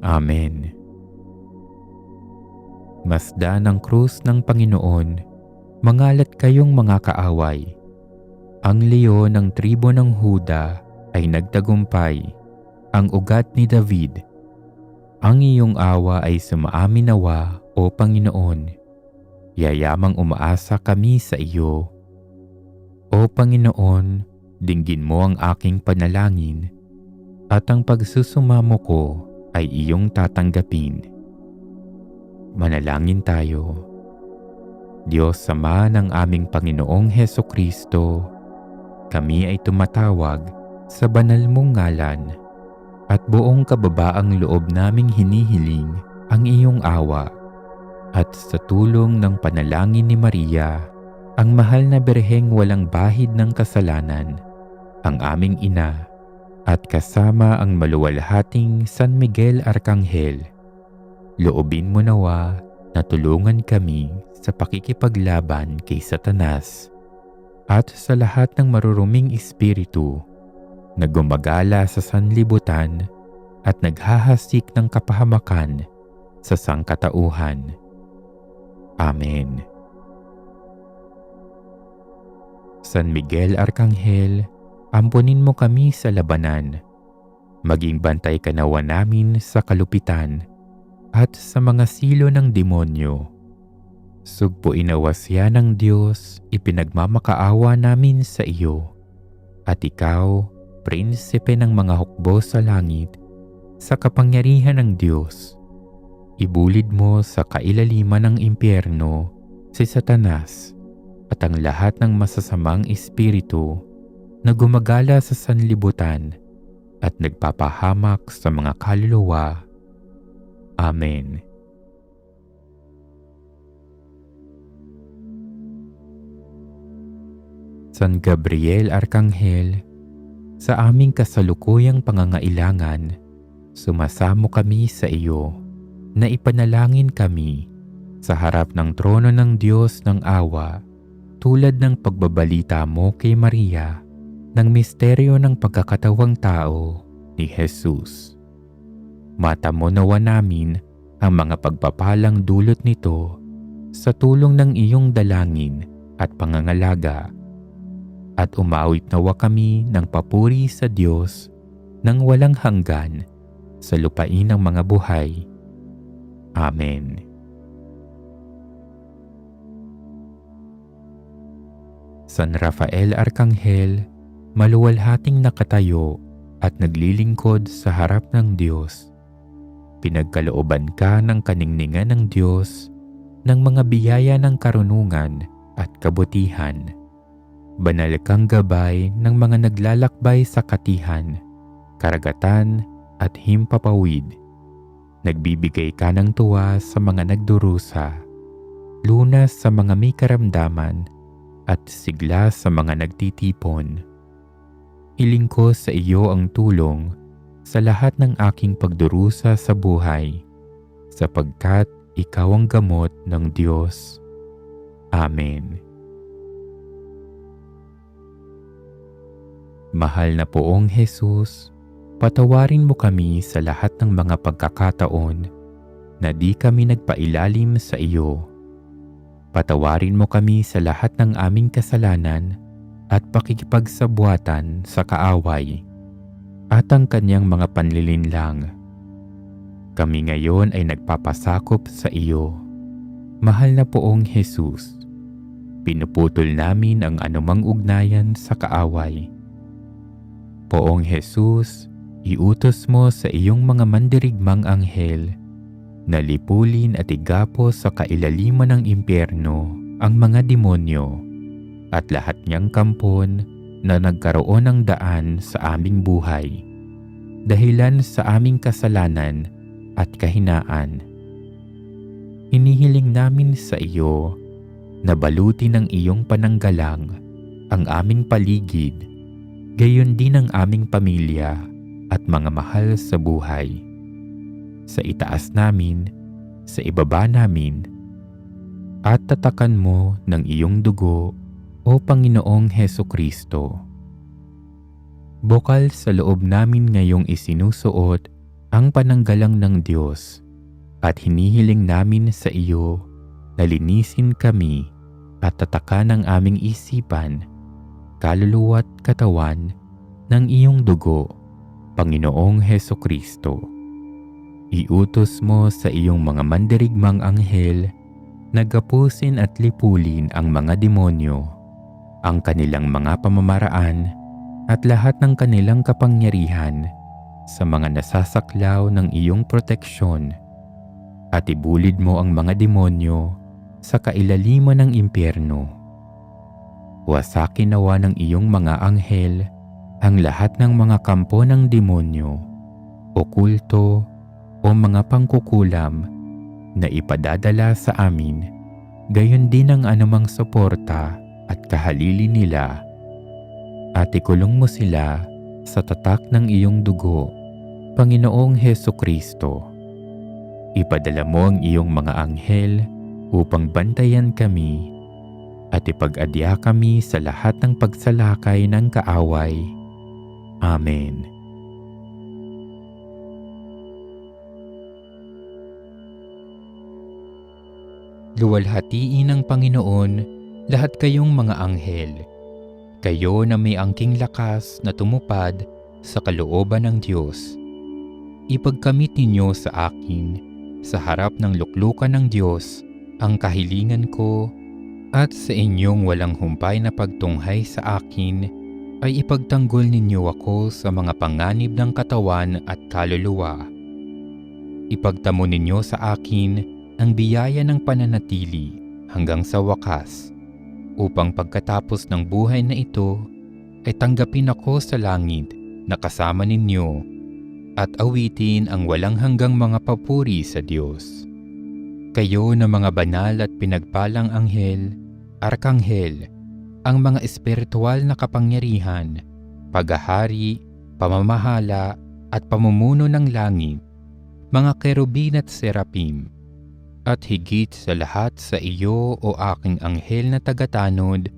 Amen. Masdan ang krus ng Panginoon, mangalat kayong mga kaaway. Ang leon ng tribo ng Huda ay nagtagumpay, ang ugat ni David. Ang iyong awa ay sumaamin nawa, O Panginoon. Yayamang umaasa kami sa iyo. O Panginoon, dinggin mo ang aking panalangin at ang pagsusumamo ko ay iyong tatanggapin. Manalangin tayo. Diyos Ama ng aming Panginoong Hesukristo, kami ay tumatawag sa banal mong ngalan at buong kababaang loob naming hinihiling ang iyong awa at sa tulong ng panalangin ni Maria, ang mahal na Birheng walang bahid ng kasalanan, ang aming ina, at kasama ang maluwalhating San Miguel Arkanghel. Loobin mo nawa na tulungan kami sa pakikipaglaban kay Satanas at sa lahat ng maruruming espiritu na gumagala sa sanlibutan at naghahasik ng kapahamakan sa sangkatauhan. Amen. San Miguel Arkanghel, ampunin mo kami sa labanan. Maging bantay ka nawa namin sa kalupitan at sa mga silo ng demonyo. Sugpuin nawa siya ng Diyos, ipinagmamakaawa namin sa iyo. At ikaw, prinsipe ng mga hukbo sa langit, sa kapangyarihan ng Diyos, ibulid mo sa kailaliman ng impyerno si Satanas at ang lahat ng masasamang espiritu na gumagala sa sanlibutan at nagpapahamak sa mga kaluluwa. Amen. San Gabriel Arkanghel, sa aming kasalukuyang pangangailangan, sumasamo kami sa iyo na ipanalangin kami sa harap ng trono ng Diyos ng awa tulad ng pagbabalita mo kay Maria ng misteryo ng pagkakatawang tao ni Jesus. Mata mo nawa namin ang mga pagpapalang dulot nito sa tulong ng iyong dalangin at pangangalaga. At umawit nawa kami ng papuri sa Diyos nang walang hanggan sa lupain ng mga buhay. Amen. San Rafael Arkanghel, maluwalhating nakatayo at naglilingkod sa harap ng Diyos. Pinagkalooban ka ng kaningningan ng Diyos ng mga biyaya ng karunungan at kabutihan. Banal kang gabay ng mga naglalakbay sa katihan, karagatan at himpapawid. Nagbibigay ka ng tuwa sa mga nagdurusa, lunas sa mga may karamdaman, at sigla sa mga nagtitipon. Hiling ko sa iyo ang tulong sa lahat ng aking pagdurusa sa buhay, sapagkat ikaw ang gamot ng Diyos. Amen. Mahal na Poong Jesus, patawarin mo kami sa lahat ng mga pagkakataon na di kami nagpailalim sa iyo. Patawarin mo kami sa lahat ng aming kasalanan at pakikipagsabuatan sa kaaway at ang kanyang mga panlilinlang. Kami ngayon ay nagpapasakop sa iyo. Mahal na Poong Jesus, pinuputol namin ang anumang ugnayan sa kaaway. Poong Jesus, iutos mo sa iyong mga mandirigmang anghel na lipulin at igapo sa kailaliman ng impyerno ang mga demonyo at lahat niyang kampon na nagkaroon ng daan sa aming buhay, dahilan sa aming kasalanan at kahinaan. Hinihiling namin sa iyo na balutin ng iyong pananggalang ang aming paligid, gayon din ang aming pamilya at mga mahal sa buhay. Sa itaas namin, sa ibaba namin, at tatakan mo ng iyong dugo, O Panginoong Hesukristo. Bukal sa loob namin ngayong isinusuot ang pananggalang ng Diyos at hinihiling namin sa iyo na linisin kami at tatakan ang aming isipan, kaluluwa at katawan ng iyong dugo, Panginoong Hesukristo. Iutos mo sa iyong mga mandirigmang anghel na gapusin at lipulin ang mga demonyo, ang kanilang mga pamamaraan at lahat ng kanilang kapangyarihan sa mga nasasaklaw ng iyong proteksyon, at ibulid mo ang mga demonyo sa kailaliman ng impyerno. Wasakin nawa ng iyong mga anghel ang lahat ng mga kampo ng demonyo, okulto o mga pangkukulam na ipadadala sa amin, gayon din ang anumang suporta at kahalili nila, at ikulong mo sila sa tatak ng iyong dugo, Panginoong Hesukristo. Ipadala mo ang iyong mga anghel upang bantayan kami at ipag-adya kami sa lahat ng pagsalakay ng kaaway. Amen. Luwalhatiin ng Panginoon lahat kayong mga anghel, kayo na may angking lakas na tumupad sa kalooban ng Diyos. Ipagkamit ninyo sa akin, sa harap ng luklukan ng Diyos, ang kahilingan ko, at sa inyong walang humpay na pagtunghay sa akin, ay ipagtanggol ninyo ako sa mga panganib ng katawan at kaluluwa. Ipagtamo ninyo sa akin ang biyaya ng pananatili hanggang sa wakas, upang pagkatapos ng buhay na ito ay tanggapin ako sa langit na kasama ninyo at awitin ang walang hanggang mga papuri sa Diyos. Kayo na mga banal at pinagpalang anghel, arkanghel, ang mga espiritual na kapangyarihan, paghahari, pamamahala at pamumuno ng langit, mga kerubin at serapim, at higit sa lahat sa iyo o aking anghel na tagatanod,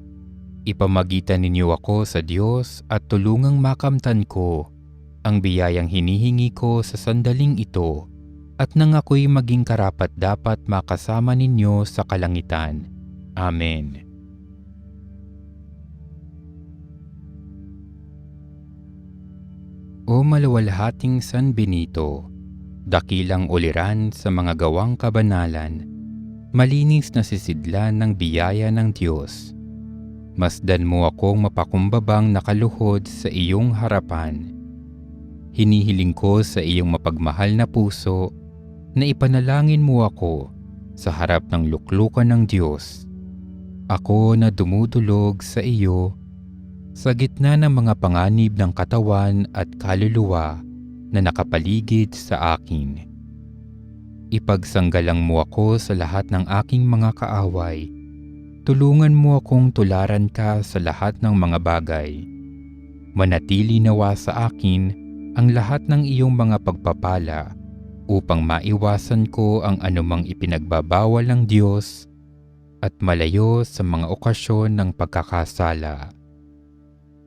ipamagitan ninyo ako sa Diyos at tulungang makamtan ko ang biyayang hinihingi ko sa sandaling ito, at nang ako'y maging karapat-dapat makasama ninyo sa kalangitan. Amen. O maluwalhating San Benito, dakilang uliran sa mga gawang kabanalan, malinis na sisidlan ng biyaya ng Diyos. Masdan mo akong mapakumbabang nakaluhod sa iyong harapan. Hinihiling ko sa iyong mapagmahal na puso na ipanalangin mo ako sa harap ng luklukan ng Diyos. Ako na dumudulog sa iyo sa gitna ng mga panganib ng katawan at kaluluwa na nakapaligid sa akin. Ipagsanggalang mo ako sa lahat ng aking mga kaaway. Tulungan mo akong tularan ka sa lahat ng mga bagay. Manatili nawa sa akin ang lahat ng iyong mga pagpapala upang maiwasan ko ang anumang ipinagbabawal ng Diyos at malayo sa mga okasyon ng pagkakasala.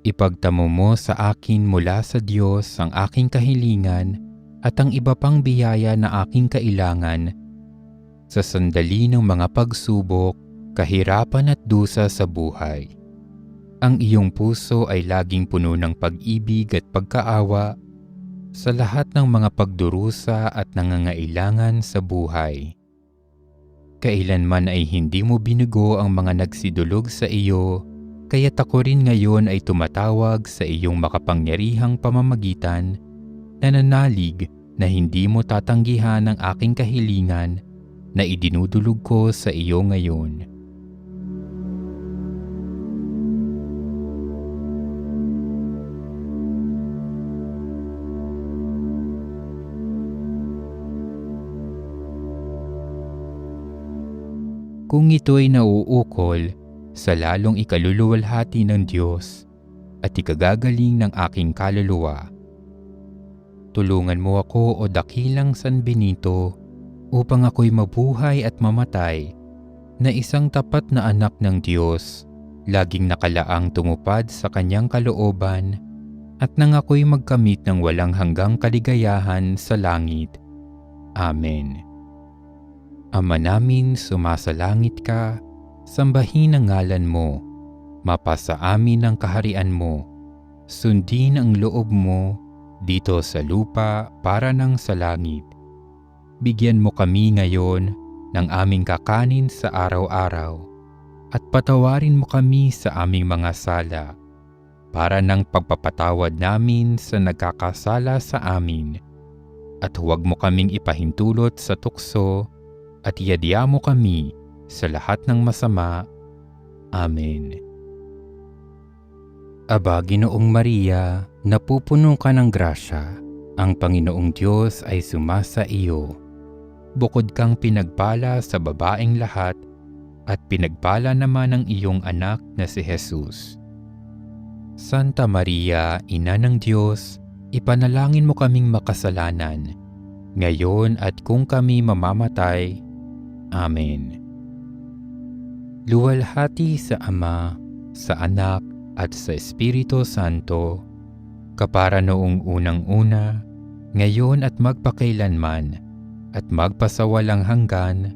Ipagtamo mo sa akin mula sa Diyos ang aking kahilingan at ang iba pang biyaya na aking kailangan sa sandali ng mga pagsubok, kahirapan at dusa sa buhay. Ang iyong puso ay laging puno ng pag-ibig at pagkaawa sa lahat ng mga pagdurusa at nangangailangan sa buhay. Kailanman ay hindi mo binugo ang mga nagsidulog sa iyo, kaya't ako rin ngayon ay tumatawag sa iyong makapangyarihang pamamagitan, nananalig na hindi mo tatanggihan ang aking kahilingan na idinudulog ko sa iyo ngayon. Kung ito'y nauukol sa lalong ikaluluwalhati ng Diyos at ikagagaling ng aking kaluluwa, tulungan mo ako, O dakilang San Benito, upang ako'y mabuhay at mamatay na isang tapat na anak ng Diyos, laging nakalaang tumupad sa kanyang kalooban at nang ako'y magkamit ng walang hanggang kaligayahan sa langit. Amen. Ama namin, sumasalangit ka, sambahin ang ngalan mo, mapasa amin ang kaharian mo, sundin ang loob mo dito sa lupa para nang sa langit. Bigyan mo kami ngayon ng aming kakanin sa araw-araw at patawarin mo kami sa aming mga sala para ng pagpapatawad namin sa nagkakasala sa amin, at huwag mo kaming ipahintulot sa tukso at iadya mo kami sa lahat ng masama. Amen. Aba, Ginoong Maria, napupuno ka ng grasya, ang Panginoong Diyos ay sumasa iyo. Bukod kang pinagpala sa babaeng lahat, at pinagpala naman ang iyong anak na si Jesus. Santa Maria, Ina ng Diyos, ipanalangin mo kaming makasalanan, ngayon at kung kami mamamatay. Amen. Luwalhati sa Ama, sa Anak, at sa Espiritu Santo, kapara noong unang-una, ngayon at magpakailanman, at magpasawalang hanggan.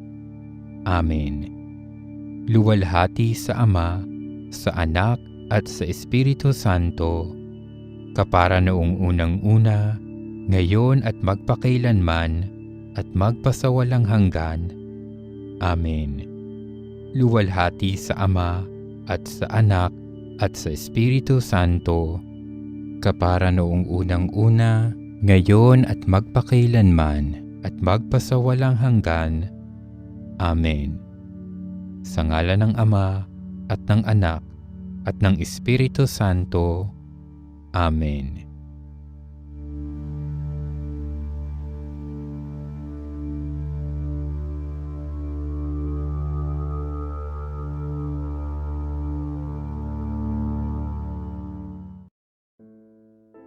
Amen. Luwalhati sa Ama, sa Anak, at sa Espiritu Santo, kapara noong unang-una, ngayon at magpakailanman, at magpasawalang hanggan. Amen. Luwalhati sa Ama, at sa Anak, at sa Espiritu Santo, kapara noong unang-una, ngayon at magpakailanman, at magpasawalang hanggan. Amen. Sa ngalan ng Ama, at ng Anak, at ng Espiritu Santo. Amen.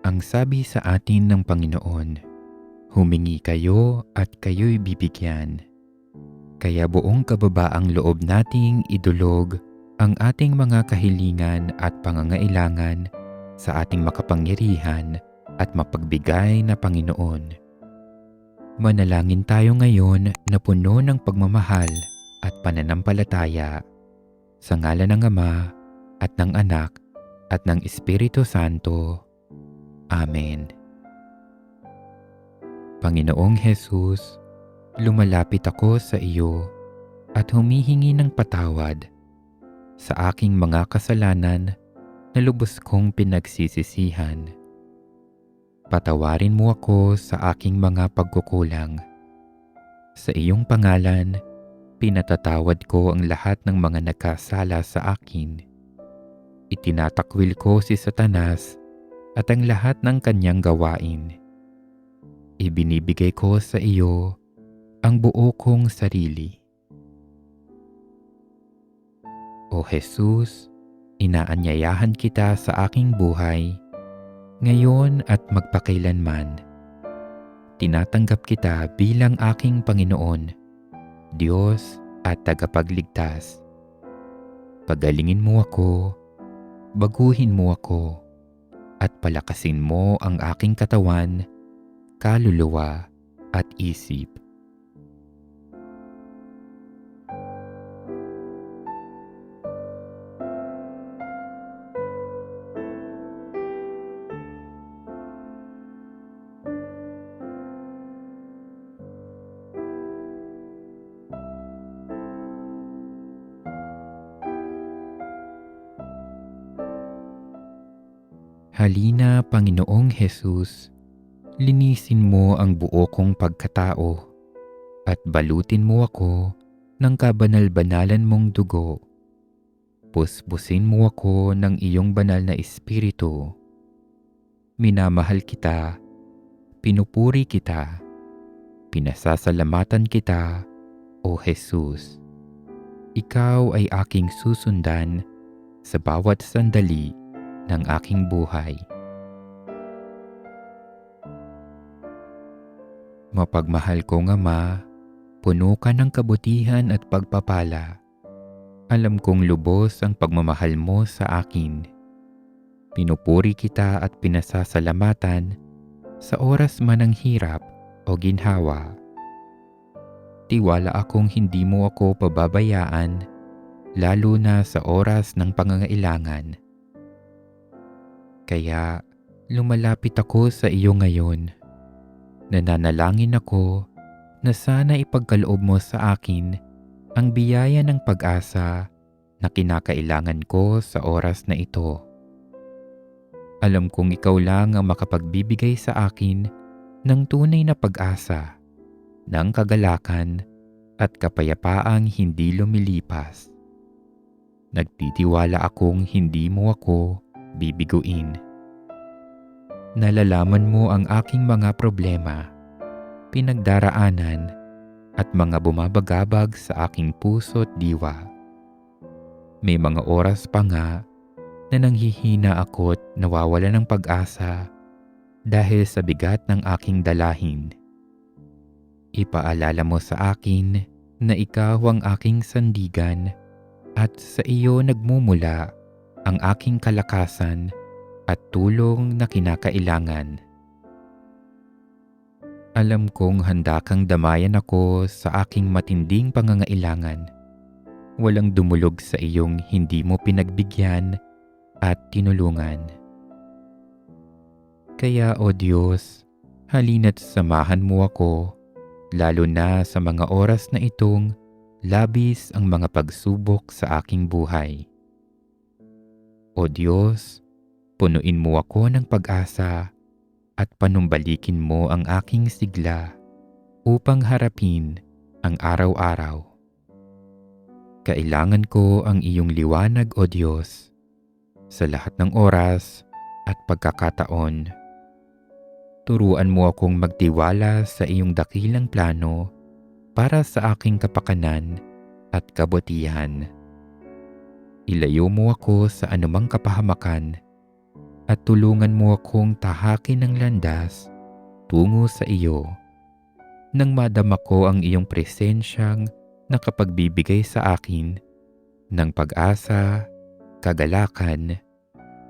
Ang sabi sa atin ng Panginoon, humingi kayo at kayo'y bibigyan. Kaya buong kababaang loob nating idulog ang ating mga kahilingan at pangangailangan sa ating makapangyarihan at mapagbigay na Panginoon. Manalangin tayo ngayon na puno ng pagmamahal at pananampalataya sa ngalan ng Ama at ng Anak at ng Espiritu Santo. Amen. Panginoong Jesus, lumalapit ako sa iyo at humihingi ng patawad sa aking mga kasalanan na lubos kong pinagsisisihan. Patawarin mo ako sa aking mga pagkukulang. Sa iyong pangalan, pinatatawad ko ang lahat ng mga nagkasala sa akin. Itinatakwil ko si Satanas at ang lahat ng kanyang gawain. Ibinibigay ko sa iyo ang buo kong sarili. O Jesus, inaanyayahan kita sa aking buhay, ngayon at magpakailanman. Tinatanggap kita bilang aking Panginoon, Diyos at tagapagligtas. Pagalingin mo ako, baguhin mo ako, at palakasin mo ang aking katawan, kaluluwa at isip. Halina, Panginoong Jesus, linisin mo ang buo kong pagkatao at balutin mo ako ng kabanal-banalan mong dugo. Puspusin mo ako ng iyong banal na espiritu. Minamahal kita, pinupuri kita, pinasasalamatan kita, O Jesus. Ikaw ay aking susundan sa bawat sandali ng aking buhay. Mapagmahal kong Ama, puno ka ng kabutihan at pagpapala. Alam kong lubos ang pagmamahal mo sa akin. Pinupuri kita at pinasasalamatan sa oras man ng hirap o ginhawa. Tiwala akong hindi mo ako pababayaan, lalo na sa oras ng pangangailangan. Kaya lumalapit ako sa iyo ngayon. Nananalangin ako na sana ipagkaloob mo sa akin ang biyaya ng pag-asa na kinakailangan ko sa oras na ito. Alam kong ikaw lang ang makapagbibigay sa akin ng tunay na pag-asa, ng kagalakan at kapayapaang hindi lumilipas. Nagtitiwala akong hindi mo ako bibiguin. Nalalaman mo ang aking mga problema, pinagdaraanan at mga bumabagabag sa aking puso't diwa. May mga oras pa nga na nanghihina ako't nawawala ng pag-asa dahil sa bigat ng aking dalahin. Ipaalala mo sa akin na ikaw ang aking sandigan at sa iyo nagmumula ang aking kalakasan at tulong na kinakailangan. Alam kong handa kang damayan ako sa aking matinding pangangailangan. Walang dumulog sa iyong hindi mo pinagbigyan at tinulungan. Kaya o Diyos, halina't samahan mo ako, lalo na sa mga oras na itong labis ang mga pagsubok sa aking buhay. O Diyos, punuin mo ako ng pag-asa at panumbalikin mo ang aking sigla upang harapin ang araw-araw. Kailangan ko ang iyong liwanag, O Diyos, sa lahat ng oras at pagkakataon. Turuan mo akong magtiwala sa iyong dakilang plano para sa aking kapakanan at kabutihan. Ilayo mo ako sa anumang kapahamakan at tulungan mo akong tahakin ng landas tungo sa iyo nang madama ko ang iyong presensyang nakapagbibigay sa akin ng pag-asa, kagalakan,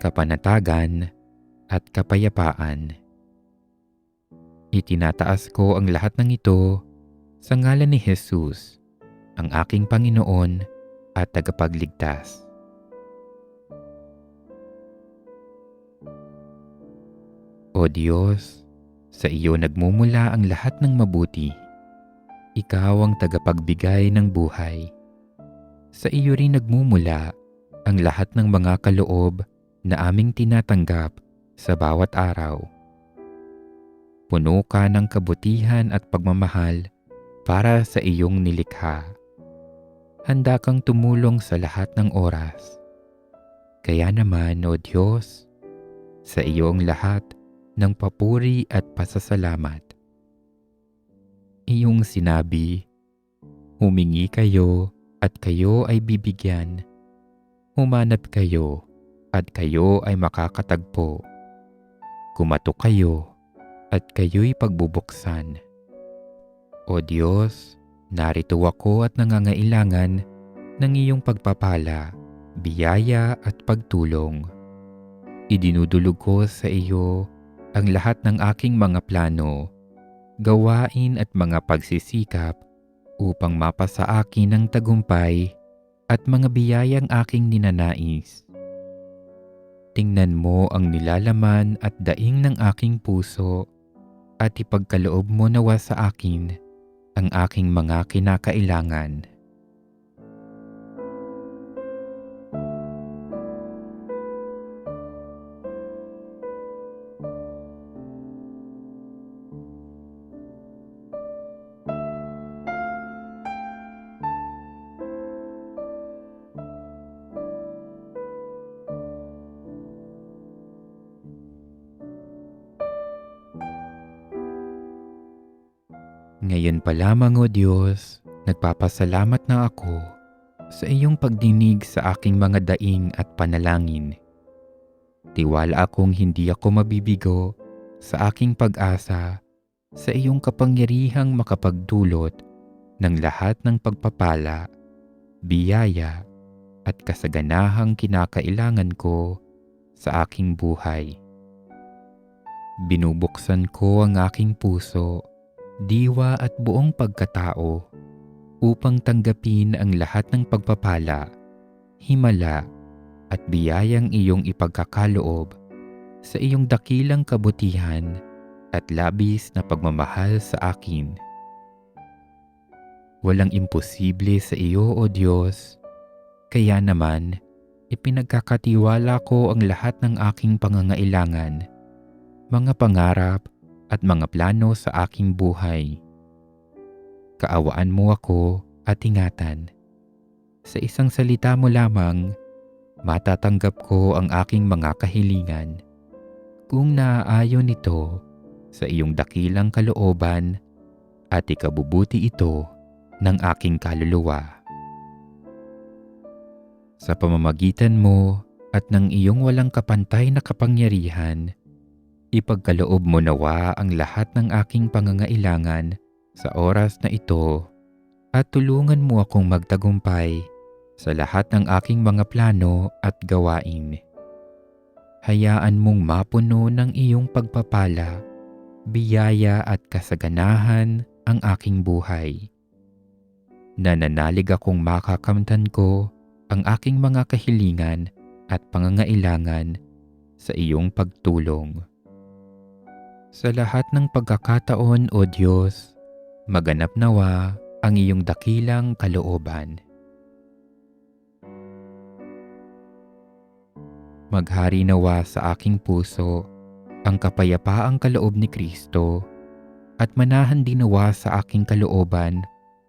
kapanatagan at kapayapaan. Itinataas ko ang lahat ng ito sa ngalan ni Jesus, ang aking Panginoon at tagapagligtas. O Diyos, sa iyo nagmumula ang lahat ng mabuti. Ikaw ang tagapagbigay ng buhay. Sa iyo rin nagmumula ang lahat ng mga kaloob na aming tinatanggap sa bawat araw. Puno ka ng kabutihan at pagmamahal para sa iyong nilikha. Handa kang tumulong sa lahat ng oras. Kaya naman, O Diyos, sa iyo ang lahat ng papuri at pasasalamat. iyong sinabi, humingi kayo at kayo ay bibigyan. Humanap kayo at kayo ay makakatagpo. Kumatok kayo at kayo'y pagbubuksan. O Diyos, narito ako at nangangailangan ng iyong pagpapala, biyaya at pagtulong. Idinudulog ko sa iyo ang lahat ng aking mga plano, gawain at mga pagsisikap upang mapasa akin ang tagumpay at mga biyayang aking ninanais. Tingnan mo ang nilalaman at daing ng aking puso at ipagkaloob mo nawa sa akin ang aking mga kinakailangan. Ngayon pa lamang, O Diyos, nagpapasalamat na ako sa iyong pagdinig sa aking mga daing at panalangin. Tiwala akong hindi ako mabibigo sa aking pag-asa sa iyong kapangyarihang makapagdulot ng lahat ng pagpapala, biyaya at kasaganahang kinakailangan ko sa aking buhay. Binubuksan ko ang aking puso, diwa at buong pagkatao upang tanggapin ang lahat ng pagpapala, himala at biyayang iyong ipagkakaloob sa iyong dakilang kabutihan at labis na pagmamahal sa akin. Walang imposible sa iyo, O Diyos, kaya naman ipinagkakatiwala ko ang lahat ng aking pangangailangan, mga pangarap at mga plano sa aking buhay. Kaawaan mo ako at ingatan. Sa isang salita mo lamang, matatanggap ko ang aking mga kahilingan. Kung naaayon ito sa iyong dakilang kalooban at ikabubuti ito ng aking kaluluwa. Sa pamamagitan mo at ng iyong walang kapantay na kapangyarihan, ipagkaloob mo nawa ang lahat ng aking pangangailangan sa oras na ito at tulungan mo akong magtagumpay sa lahat ng aking mga plano at gawain. Hayaan mong mapuno ng iyong pagpapala, biyaya at kasaganahan ang aking buhay. Nananalig akong makakamtan ko ang aking mga kahilingan at pangangailangan sa iyong pagtulong. Sa lahat ng pagkakataon, O Diyos, maganap nawa ang iyong dakilang kalooban. Maghari nawa sa aking puso ang kapayapaang kaloob ni Kristo at manahan din nawa sa aking kalooban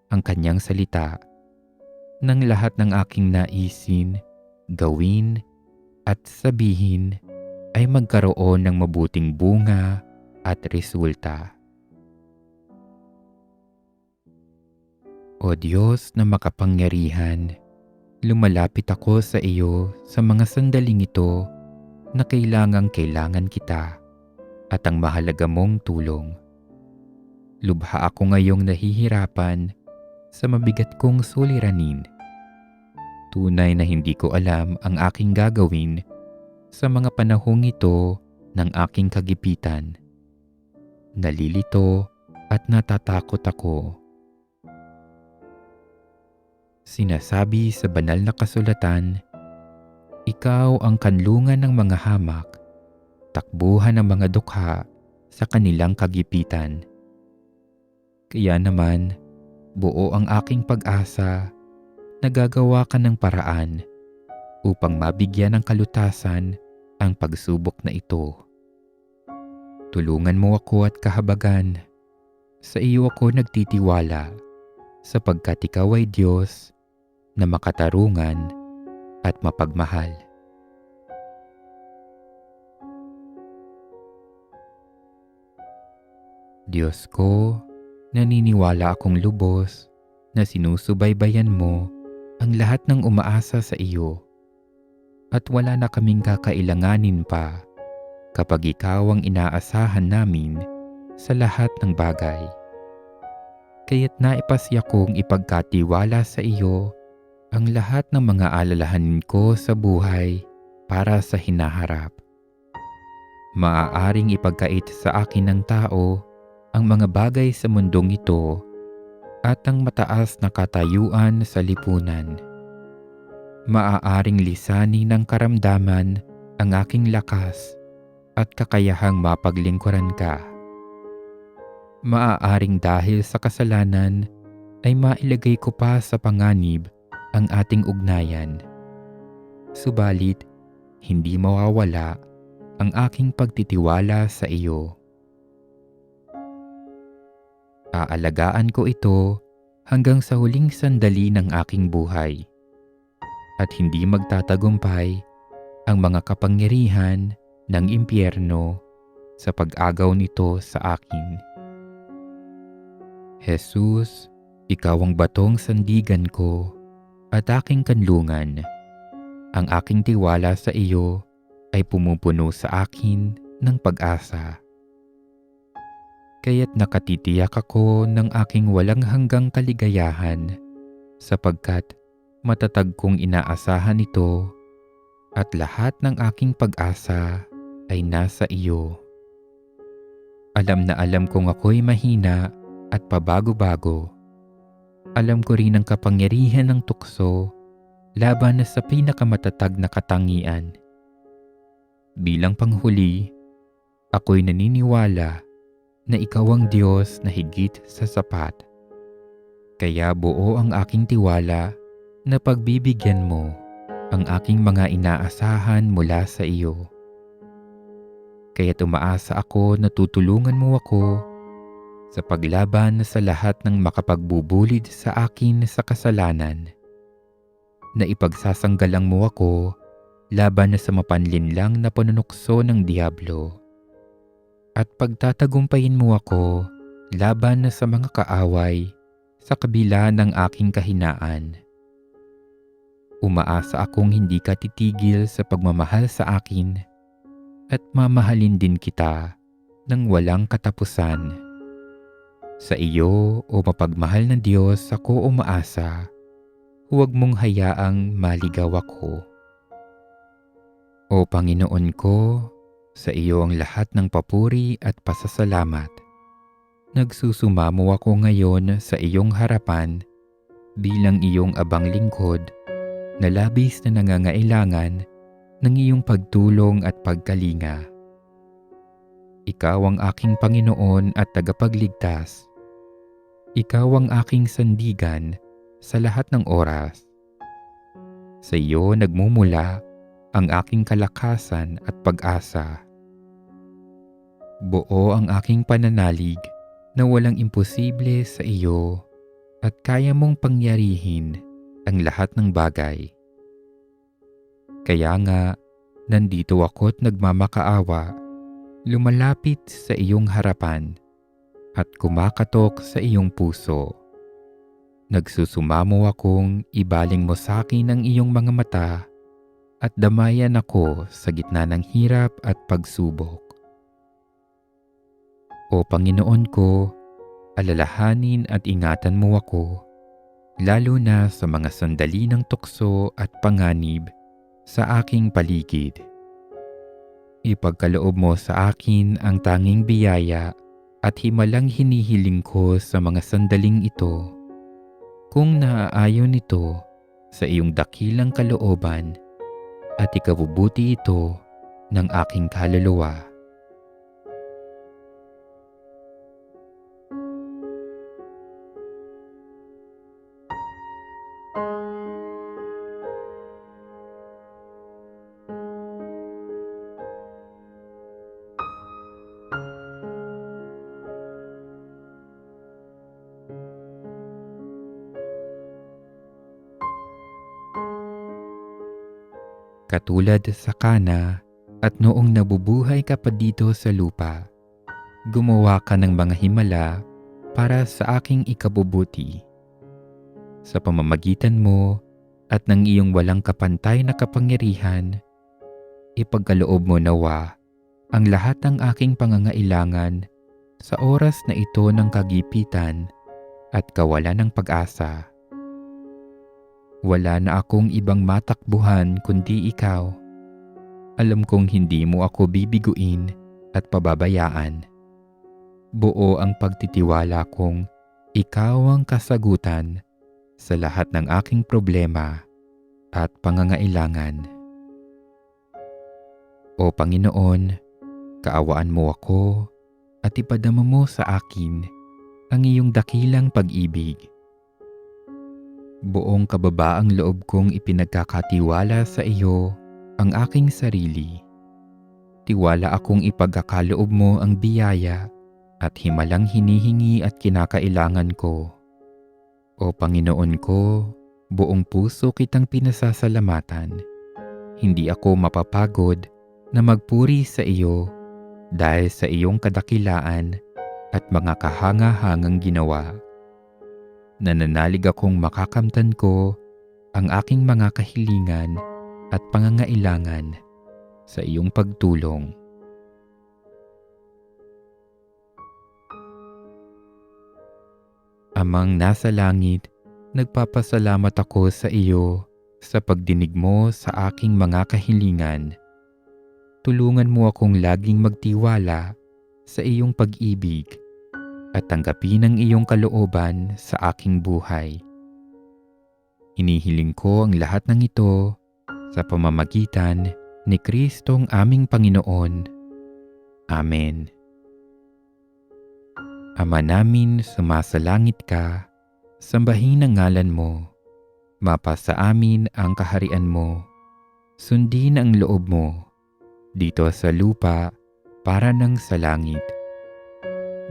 ang kanyang salita ng lahat ng aking naisin, gawin at sabihin ay magkaroon ng mabuting bunga at resulta. O Diyos na makapangyarihan, lumalapit ako sa iyo sa mga sandaling ito na kailangan kita at ang mahalaga mong tulong. Lubha ako ngayong nahihirapan sa mabigat kong suliranin. Tunay na hindi ko alam ang aking gagawin sa mga panahong ito ng aking kagipitan. Nalilito at natatakot ako. Sinasabi sa banal na kasulatan, ikaw ang kanlungan ng mga hamak, takbuhan ng mga dukha sa kanilang kagipitan. Kaya naman, buo ang aking pag-asa na gagawa ka ng paraan upang mabigyan ng kalutasan ang pagsubok na ito. Tulungan mo ako at kahabagan. Sa iyo ako nagtitiwala sapagkat ikaw ay Diyos na makatarungan at mapagmahal. Diyos ko, Naniniwala akong lubos na sinusubaybayan mo ang lahat ng umaasa sa iyo at wala na kaming kakailanganin pa kapag ikaw ang inaasahan namin sa lahat ng bagay. Kaya't naipasya kong ipagkatiwala sa iyo ang lahat ng mga alalahanin ko sa buhay para sa hinaharap. Maaaring ipagkait sa akin ng tao ang mga bagay sa mundong ito at ang mataas na katayuan sa lipunan. Maaaring lisanin ng karamdaman ang aking lakas at kakayahang mapaglingkuran ka. Maaaring dahil sa kasalanan ay mailagay ko pa sa panganib ang ating ugnayan. Subalit, hindi mawawala ang aking pagtitiwala sa iyo. Aalagaan ko ito hanggang sa huling sandali ng aking buhay at hindi magtatagumpay ang mga kapangyarihan ng impyerno sa pag-agaw nito sa akin. Jesus, ikaw ang batong sandigan ko at aking kanlungan. Ang aking tiwala sa iyo ay pumupuno sa akin ng pag-asa. Kaya't nakatitiyak ako ng aking walang hanggang kaligayahan sapagkat matatag kong inaasahan ito at lahat ng aking pag-asa ay nasa iyo. Alam na alam kong ako'y mahina at pabago-bago. Alam ko rin ang kapangyarihan ng tukso laban na sa pinakamatatag na katangian. Bilang panghuli, ako'y naniniwala na ikaw ang Diyos na higit sa sapat. Kaya buo ang aking tiwala na pagbibigyan mo ang aking mga inaasahan mula sa iyo. Kaya't umaasa ako na tutulungan mo ako sa paglaban sa lahat ng makapagbubulid sa akin sa kasalanan, na ipagsasanggalang mo ako laban na sa mapanlinlang na panunukso ng diablo, at pagtatagumpayin mo ako laban na sa mga kaaway sa kabila ng aking kahinaan. Umaasa akong hindi ka titigil sa pagmamahal sa akin at mamahalin din kita ng walang katapusan. Sa iyo, o mapagmahal na Diyos, ako umaasa. Huwag mong hayaang maligaw ako. O Panginoon ko, sa iyo ang lahat ng papuri at pasasalamat. Nagsusumamo ako ngayon sa iyong harapan bilang iyong abang lingkod na labis na nangangailangan ng iyong pagtulong at pagkalinga. Ikaw ang aking Panginoon at tagapagligtas. Ikaw ang aking sandigan sa lahat ng oras. Sa iyo nagmumula ang aking kalakasan at pag-asa. Buo ang aking pananalig na walang imposible sa iyo at kaya mong pangyarihin ang lahat ng bagay. Kaya nga, nandito ako't nagmamakaawa, lumalapit sa iyong harapan at kumakatok sa iyong puso. Nagsusumamo akong ibaling mo sa akin ang iyong mga mata at damayan ako sa gitna ng hirap at pagsubok. O Panginoon ko, alalahanin at ingatan mo ako, lalo na sa mga sandali ng tukso at panganib sa aking paligid. Ipagkaloob mo sa akin ang tanging biyaya at himalang hinihiling ko sa mga sandaling ito. Kung naaayon ito sa iyong dakilang kalooban at ikabubuti ito ng aking kaluluwa. Katulad sa Kana at noong nabubuhay ka pa dito sa lupa, gumawa ka ng mga himala para sa aking ikabubuti. Sa pamamagitan mo at ng iyong walang kapantay na kapangyarihan, ipagkaloob mo nawa ang lahat ng aking pangangailangan sa oras na ito ng kagipitan at kawalan ng pag-asa. Wala na akong ibang matakbuhan kundi ikaw. Alam kong hindi mo ako bibiguin at pababayaan. Buo ang pagtitiwala kong ikaw ang kasagutan sa lahat ng aking problema at pangangailangan. O Panginoon, kaawaan mo ako at ipadama mo sa akin ang iyong dakilang pag-ibig. Buong kababaang loob kong ipinagkakatiwala sa iyo ang aking sarili. Tiwala akong ipagkakaloob mo ang biyaya at himalang hinihingi at kinakailangan ko. O Panginoon ko, buong puso kitang pinasasalamatan. Hindi ako mapapagod na magpuri sa iyo dahil sa iyong kadakilaan at mga kahanga-hangang ginawa. Nananalig akong makakamtan ko ang aking mga kahilingan at pangangailangan sa iyong pagtulong. Amang nasa langit, nagpapasalamat ako sa iyo sa pagdinig mo sa aking mga kahilingan. Tulungan mo akong laging magtiwala sa iyong pag-ibig at tanggapin ang iyong kalooban sa aking buhay. Hinihiling ko ang lahat ng ito sa pamamagitan ni Kristong aming Panginoon. Amen. Ama namin, sumasalangit ka, sambahin ang ngalan mo. Mapasa amin ang kaharian mo. Sundin ang loob mo, dito sa lupa para ng sa langit.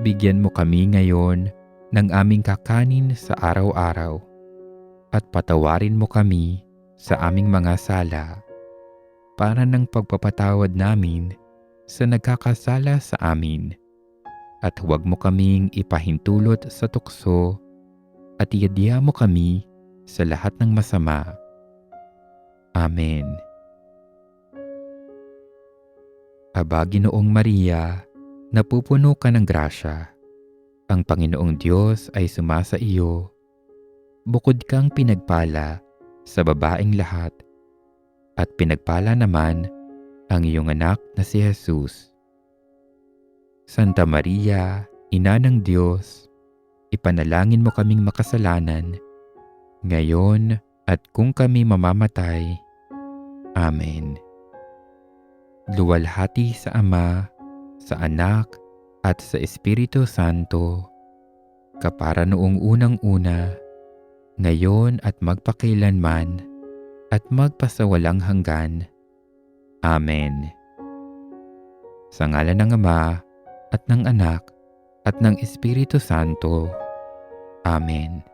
Bigyan mo kami ngayon ng aming kakanin sa araw-araw at patawarin mo kami sa aming mga sala para ng pagpapatawad namin sa nagkakasala sa amin. At huwag mo kaming ipahintulot sa tukso at iadya mo kami sa lahat ng masama. Amen. Aba, Ginoong Maria, napupuno ka ng grasya. Ang Panginoong Diyos ay sumasa iyo. Bukod kang pinagpala sa babaeng lahat, at pinagpala naman ang iyong anak na si Jesus. Santa Maria, Ina ng Diyos, ipanalangin mo kaming makasalanan, ngayon at kung kami mamamatay. Amen. Luwalhati sa Ama, sa Anak, at sa Espiritu Santo, kapara noong unang-una, ngayon at magpakailanman, at magpasawalang hanggan. Amen. Sa ngalan ng Ama, at ng Anak, at ng Espiritu Santo. Amen.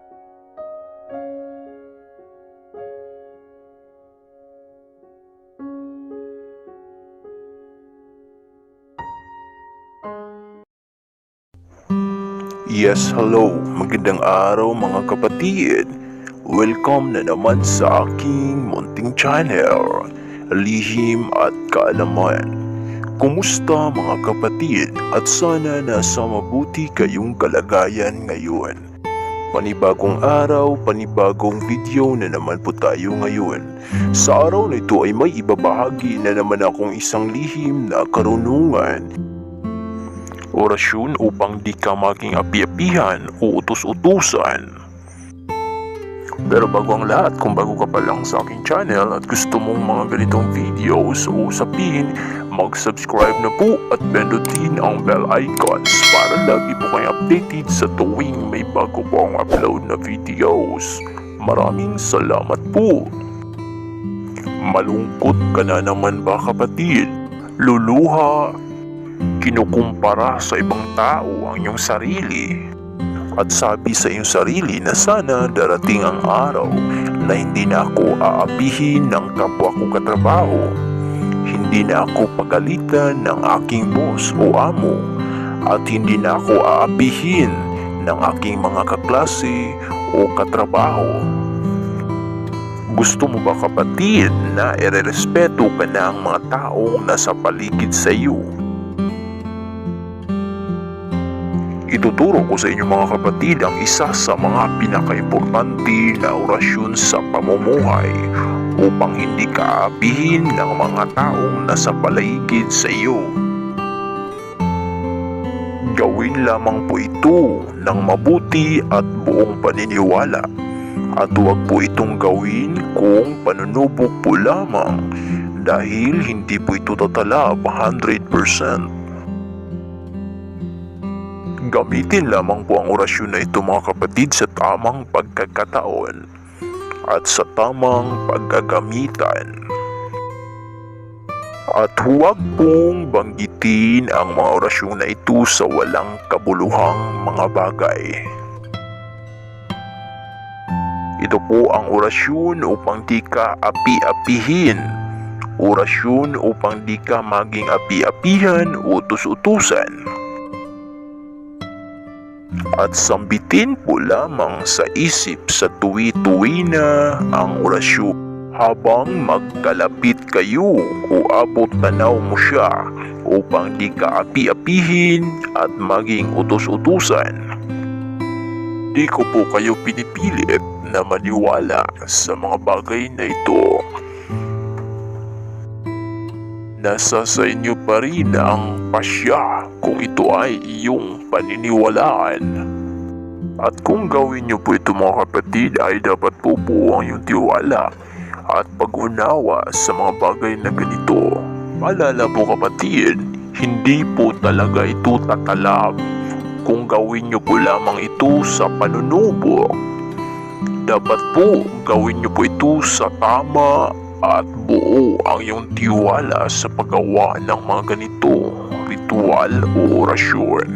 Yes, hello. Magandang araw mga kapatid. Welcome na naman sa aking munting channel, Lihim at Kaalaman. Kumusta mga kapatid at sana nasa mabuti kayong kalagayan ngayon. Panibagong araw, panibagong video na naman po tayo ngayon. Sa araw na ito ay may ibabahagi na naman akong isang lihim na karunungan. Orasyon upang di ka maging api-apihan o utos-utusan. Pero bago ang lahat, kung bago ka pa lang sa aking channel at gusto mong mga ganitong videos o usapin, mag-subscribe na po at pindutin ang bell icons para lagi po kayo updated sa tuwing may bago po ang upload na videos. Maraming salamat po. Malungkot ka na naman ba kapatid? Luluha? Kinukumpara sa ibang tao ang iyong sarili? At sabi sa iyong sarili na sana darating ang araw na hindi na ako aapihin ng kapwa ko katrabaho. Hindi na ako pagalitan ng aking boss o amo. At hindi na ako aapihin ng aking mga kaklase o katrabaho. Gusto mo ba kapatid na irerespeto ka ng mga taong nasa paligid sa iyo? Ituturo ko sa inyo mga kapatid ang isa sa mga pinaka-importante na orasyon sa pamumuhay upang hindi ka aapihin ng mga taong nasa paligid sa iyo. Gawin lamang po ito ng mabuti at buong paniniwala at huwag po itong gawin kung panunubok po lamang dahil hindi po ito tatalab 100%. Gamitin lamang po ang orasyon na ito mga kapatid sa tamang pagkakataon at sa tamang paggagamitan. At huwag pong banggitin ang mga orasyon na ito sa walang kabuluhang mga bagay. Ito po ang orasyon upang di ka api-apihin. Orasyon upang di ka maging api-apihan, utos-utusan. At sambitin po lamang sa isip sa tuwi-tuwi na ang orasyon habang magkalapit kayo o abot tanaw mo siya upang di ka api-apihin at maging utos-utusan. Di ko po kayo pinipilit na maniwala sa mga bagay na ito. Nasa sa inyo pa rin ang pasya kung ito ay iyong paniniwalaan. At kung gawin niyo po ito mga kapatid ay dapat po buo ang iyong tiwala at pag-unawa sa mga bagay na ganito. Paalala po kapatid, hindi po talaga ito tatalab kung gawin niyo po lamang ito sa panunubok. Dapat po gawin niyo po ito sa tama at buo ang iyong tiwala sa paggawa ng mga ganito ritual o orasyon.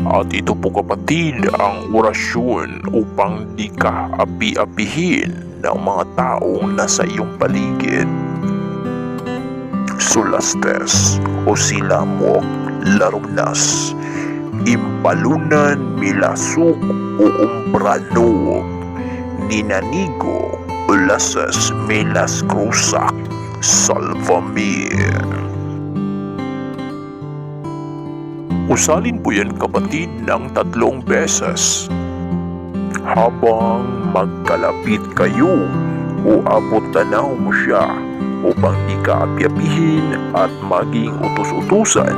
At ito po kapatid ang orasyon upang di ka api-apihin ng mga taong nasa iyong paligid. Sulastes o silamok larugnas, impalunan milasuk o umbranog, ninanigo ulasas melas krusak salvamir. Usalin po yan kapatid ng 3 beses. Habang magkalapit kayo o abot tanaw mo siya upang di ka api-apihin at maging utos-utusan.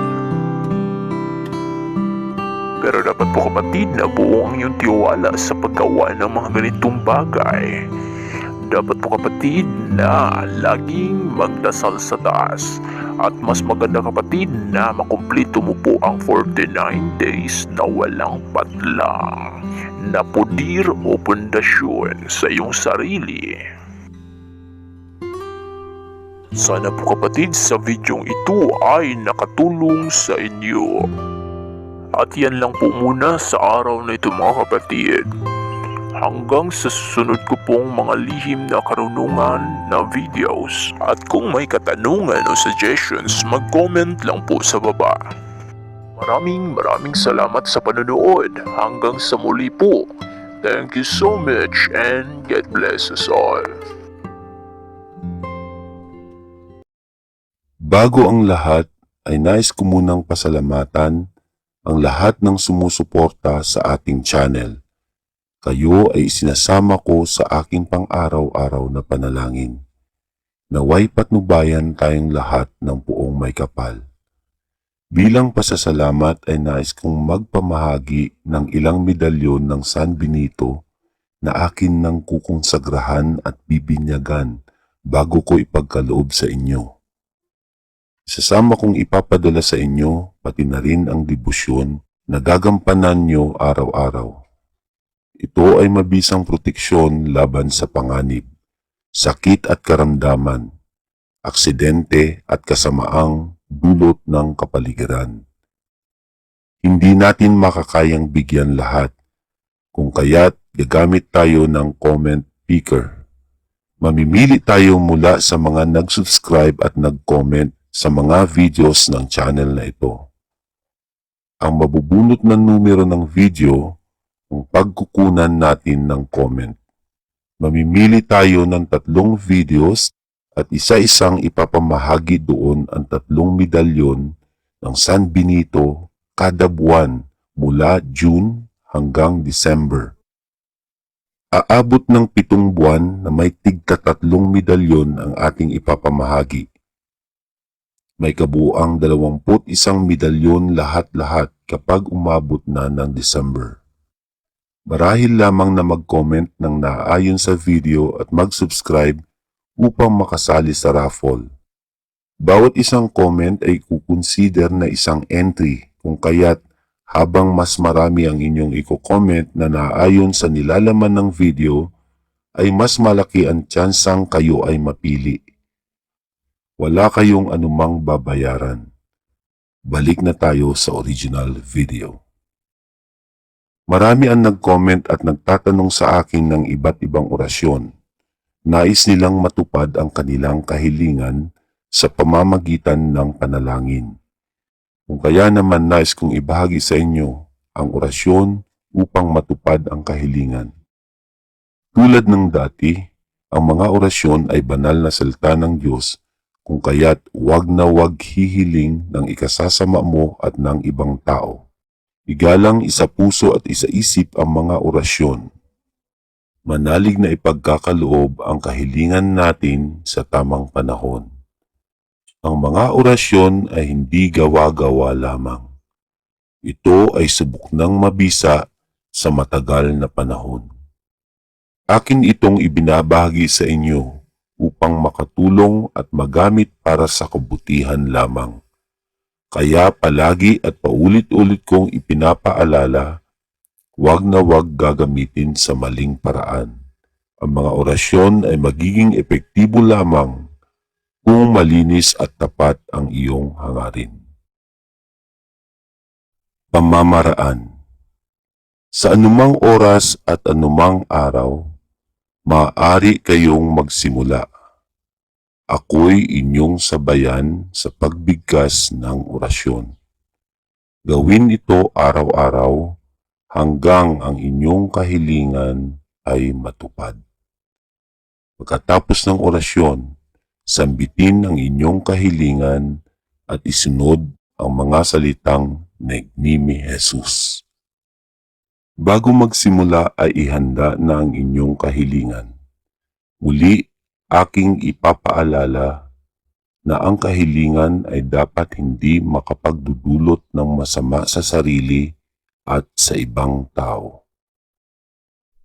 Pero dapat po kapatid na buo ang iyong tiwala sa paggawa ng mga ganitong bagay. Dapat po kapatid na laging magdasal sa taas. At mas maganda kapatid na makumplito mo po ang 49 days na walang patlang na pudir o pundasyon sa iyong sarili. Sana po kapatid sa videong ito ay nakatulong sa inyo. At yan lang po muna sa araw na ito mga kapatid. Hanggang sa susunod ko pong mga lihim na karunungan na videos. At kung may katanungan o suggestions, mag-comment lang po sa baba. Maraming salamat sa panonood. Hanggang sa muli po. Thank you so much and God bless us all. Bago ang lahat, ay nais ko munang pasalamatan ang lahat ng sumusuporta sa ating channel. Kayo ay isinasama ko sa aking pang-araw-araw na panalangin. Naway patnubayan tayong lahat ng puong may kapal. Bilang pasasalamat ay nais kong magpamahagi ng ilang medalyon ng San Benito na akin nang kukonsagrahan at bibinyagan bago ko ipagkaloob sa inyo. Isasama kong ipapadala sa inyo pati na rin ang debosyon na gagampanan nyo araw-araw. Ito ay mabisang proteksyon laban sa panganib, sakit at karamdaman, aksidente at kasamaang dulot ng kapaligiran. Hindi natin makakayang bigyan lahat, kung kaya't gagamit tayo ng comment picker. Mamimili tayo mula sa mga nag-subscribe at nag-comment sa mga videos ng channel na ito. ang mabubunot na numero ng video ang pagkukunan natin ng comment. Mamimili tayo ng 3 videos at isa-isang ipapamahagi doon ang 3 medalyon ng San Benito kada buwan mula June hanggang December. Aabot ng 7 buwan na may tigta 3 medalyon ang ating ipapamahagi. May kabuuang 21 medalyon lahat-lahat kapag umabot na ng December. Marahil lamang na mag-comment ng naayon sa video at mag-subscribe upang makasali sa raffle. Bawat isang comment ay kukonsider na isang entry kung kaya't habang mas marami ang inyong i-comment na naayon sa nilalaman ng video ay mas malaki ang tsansang kayo ay mapili. Wala kayong anumang babayaran. Balik na tayo sa original video. Marami ang nag-comment at nagtatanong sa akin ng iba't ibang orasyon. Nais nilang matupad ang kanilang kahilingan sa pamamagitan ng panalangin. Kung kaya naman nais kong ibahagi sa inyo ang orasyon upang matupad ang kahilingan. Tulad ng dati, ang mga orasyon ay banal na salita ng Diyos, kung kaya't wag na wag hihiling ng ikasasama mo at ng ibang tao. Igalang isa puso at isa isip ang mga orasyon. Manalig na ipagkakaloob ang kahilingan natin sa tamang panahon. Ang mga orasyon ay hindi gawa-gawa lamang. Ito ay subok ng mabisa sa matagal na panahon. Akin itong ibinabahagi sa inyo upang makatulong at magamit para sa kabutihan lamang. Kaya palagi at paulit-ulit kong ipinapaalala, wag na wag gagamitin sa maling paraan. Ang mga orasyon ay magiging epektibo lamang kung malinis at tapat ang iyong hangarin. Pamamaraan. Sa anumang oras at anumang araw, maaari kayong magsimula. Ako'y inyong sabayan sa pagbigkas ng orasyon. Gawin ito araw-araw hanggang ang inyong kahilingan ay matupad. Pagkatapos ng orasyon, sambitin ang inyong kahilingan at isunod ang mga salitang Negnimi Jesus. Bago magsimula ay ihanda na ang inyong kahilingan. Muli, aking ipapaalala na ang kahilingan ay dapat hindi makapagdudulot ng masama sa sarili at sa ibang tao.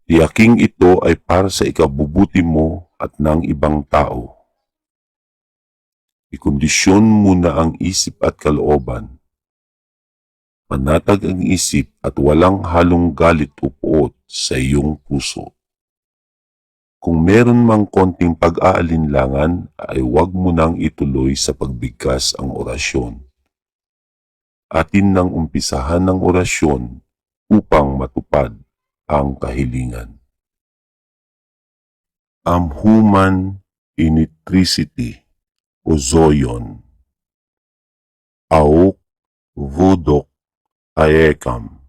Tiyaking ito ay para sa ikabubuti mo at ng ibang tao. Ikondisyon muna ang isip at kalooban. Panatag ang isip at walang halong galit o puot sa iyong puso. Kung meron mang konting pag-aalinlangan ay huwag mo nang ituloy sa pagbigkas ang orasyon. Atin nang umpisahan ng orasyon upang matupad ang kahilingan. Amhuman initricity o zoyon. Auk vudok aekam.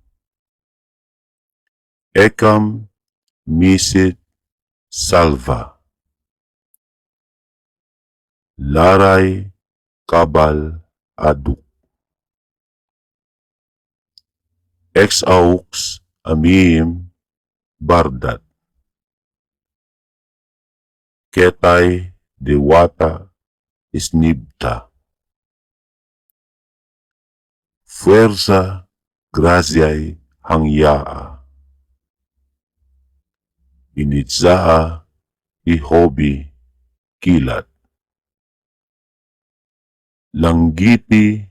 Ekam misit salva. Laray kabal aduk. Ex-aux amim bardat. Ketay dewata isnibta. Fuerza graziae hangyaa. Initzaa ihobi kilat. Langgiti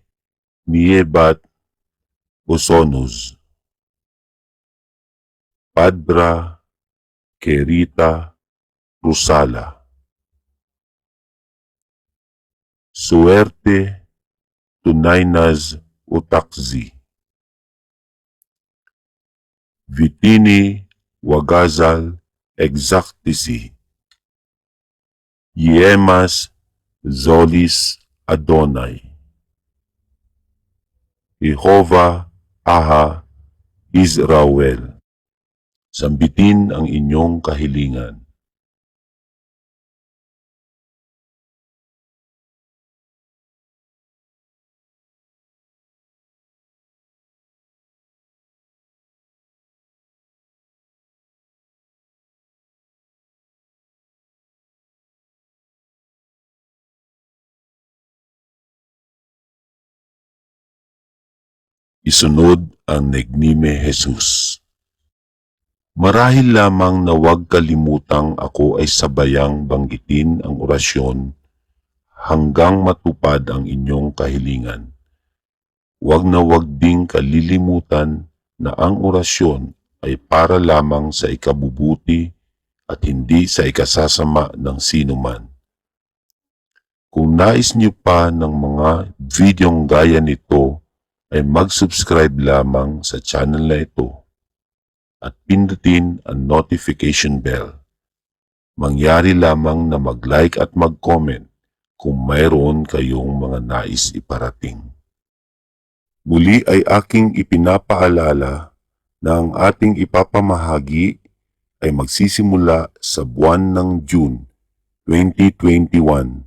niebat osonus. Padra kerita rusala. Suerte tunaynas utakzi. Vitini wagazal exactisi. Yemas zolis Adonai. Jehovah Aha Israel. Sambitin ang inyong kahilingan. Isunod ang Negnime Jesus. Marahil lamang na huwag kalimutang ako ay sabayang banggitin ang orasyon hanggang matupad ang inyong kahilingan. Huwag na huwag ding kalilimutan na ang orasyon ay para lamang sa ikabubuti at hindi sa ikasasama ng sinuman. Kung nais niyo pa ng mga videong gaya nito, ay mag-subscribe lamang sa channel na ito at pindutin ang notification bell. Mangyari lamang na mag-like at mag-comment kung mayroon kayong mga nais iparating. Muli ay aking ipinapaalala na ang ating ipapamahagi ay magsisimula sa buwan ng June 2021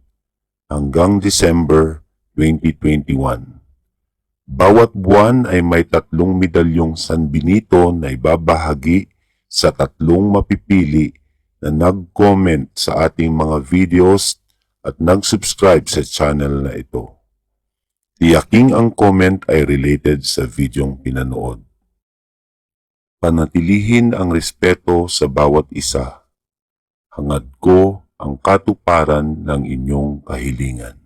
hanggang December 2021. Bawat buwan ay may 3 medalyong San Benito na ibabahagi sa 3 mapipili na nag-comment sa ating mga videos at nag-subscribe sa channel na ito. Tiyaking ang comment ay related sa videong pinanood. Panatilihin ang respeto sa bawat isa. Hangad ko ang katuparan ng inyong kahilingan.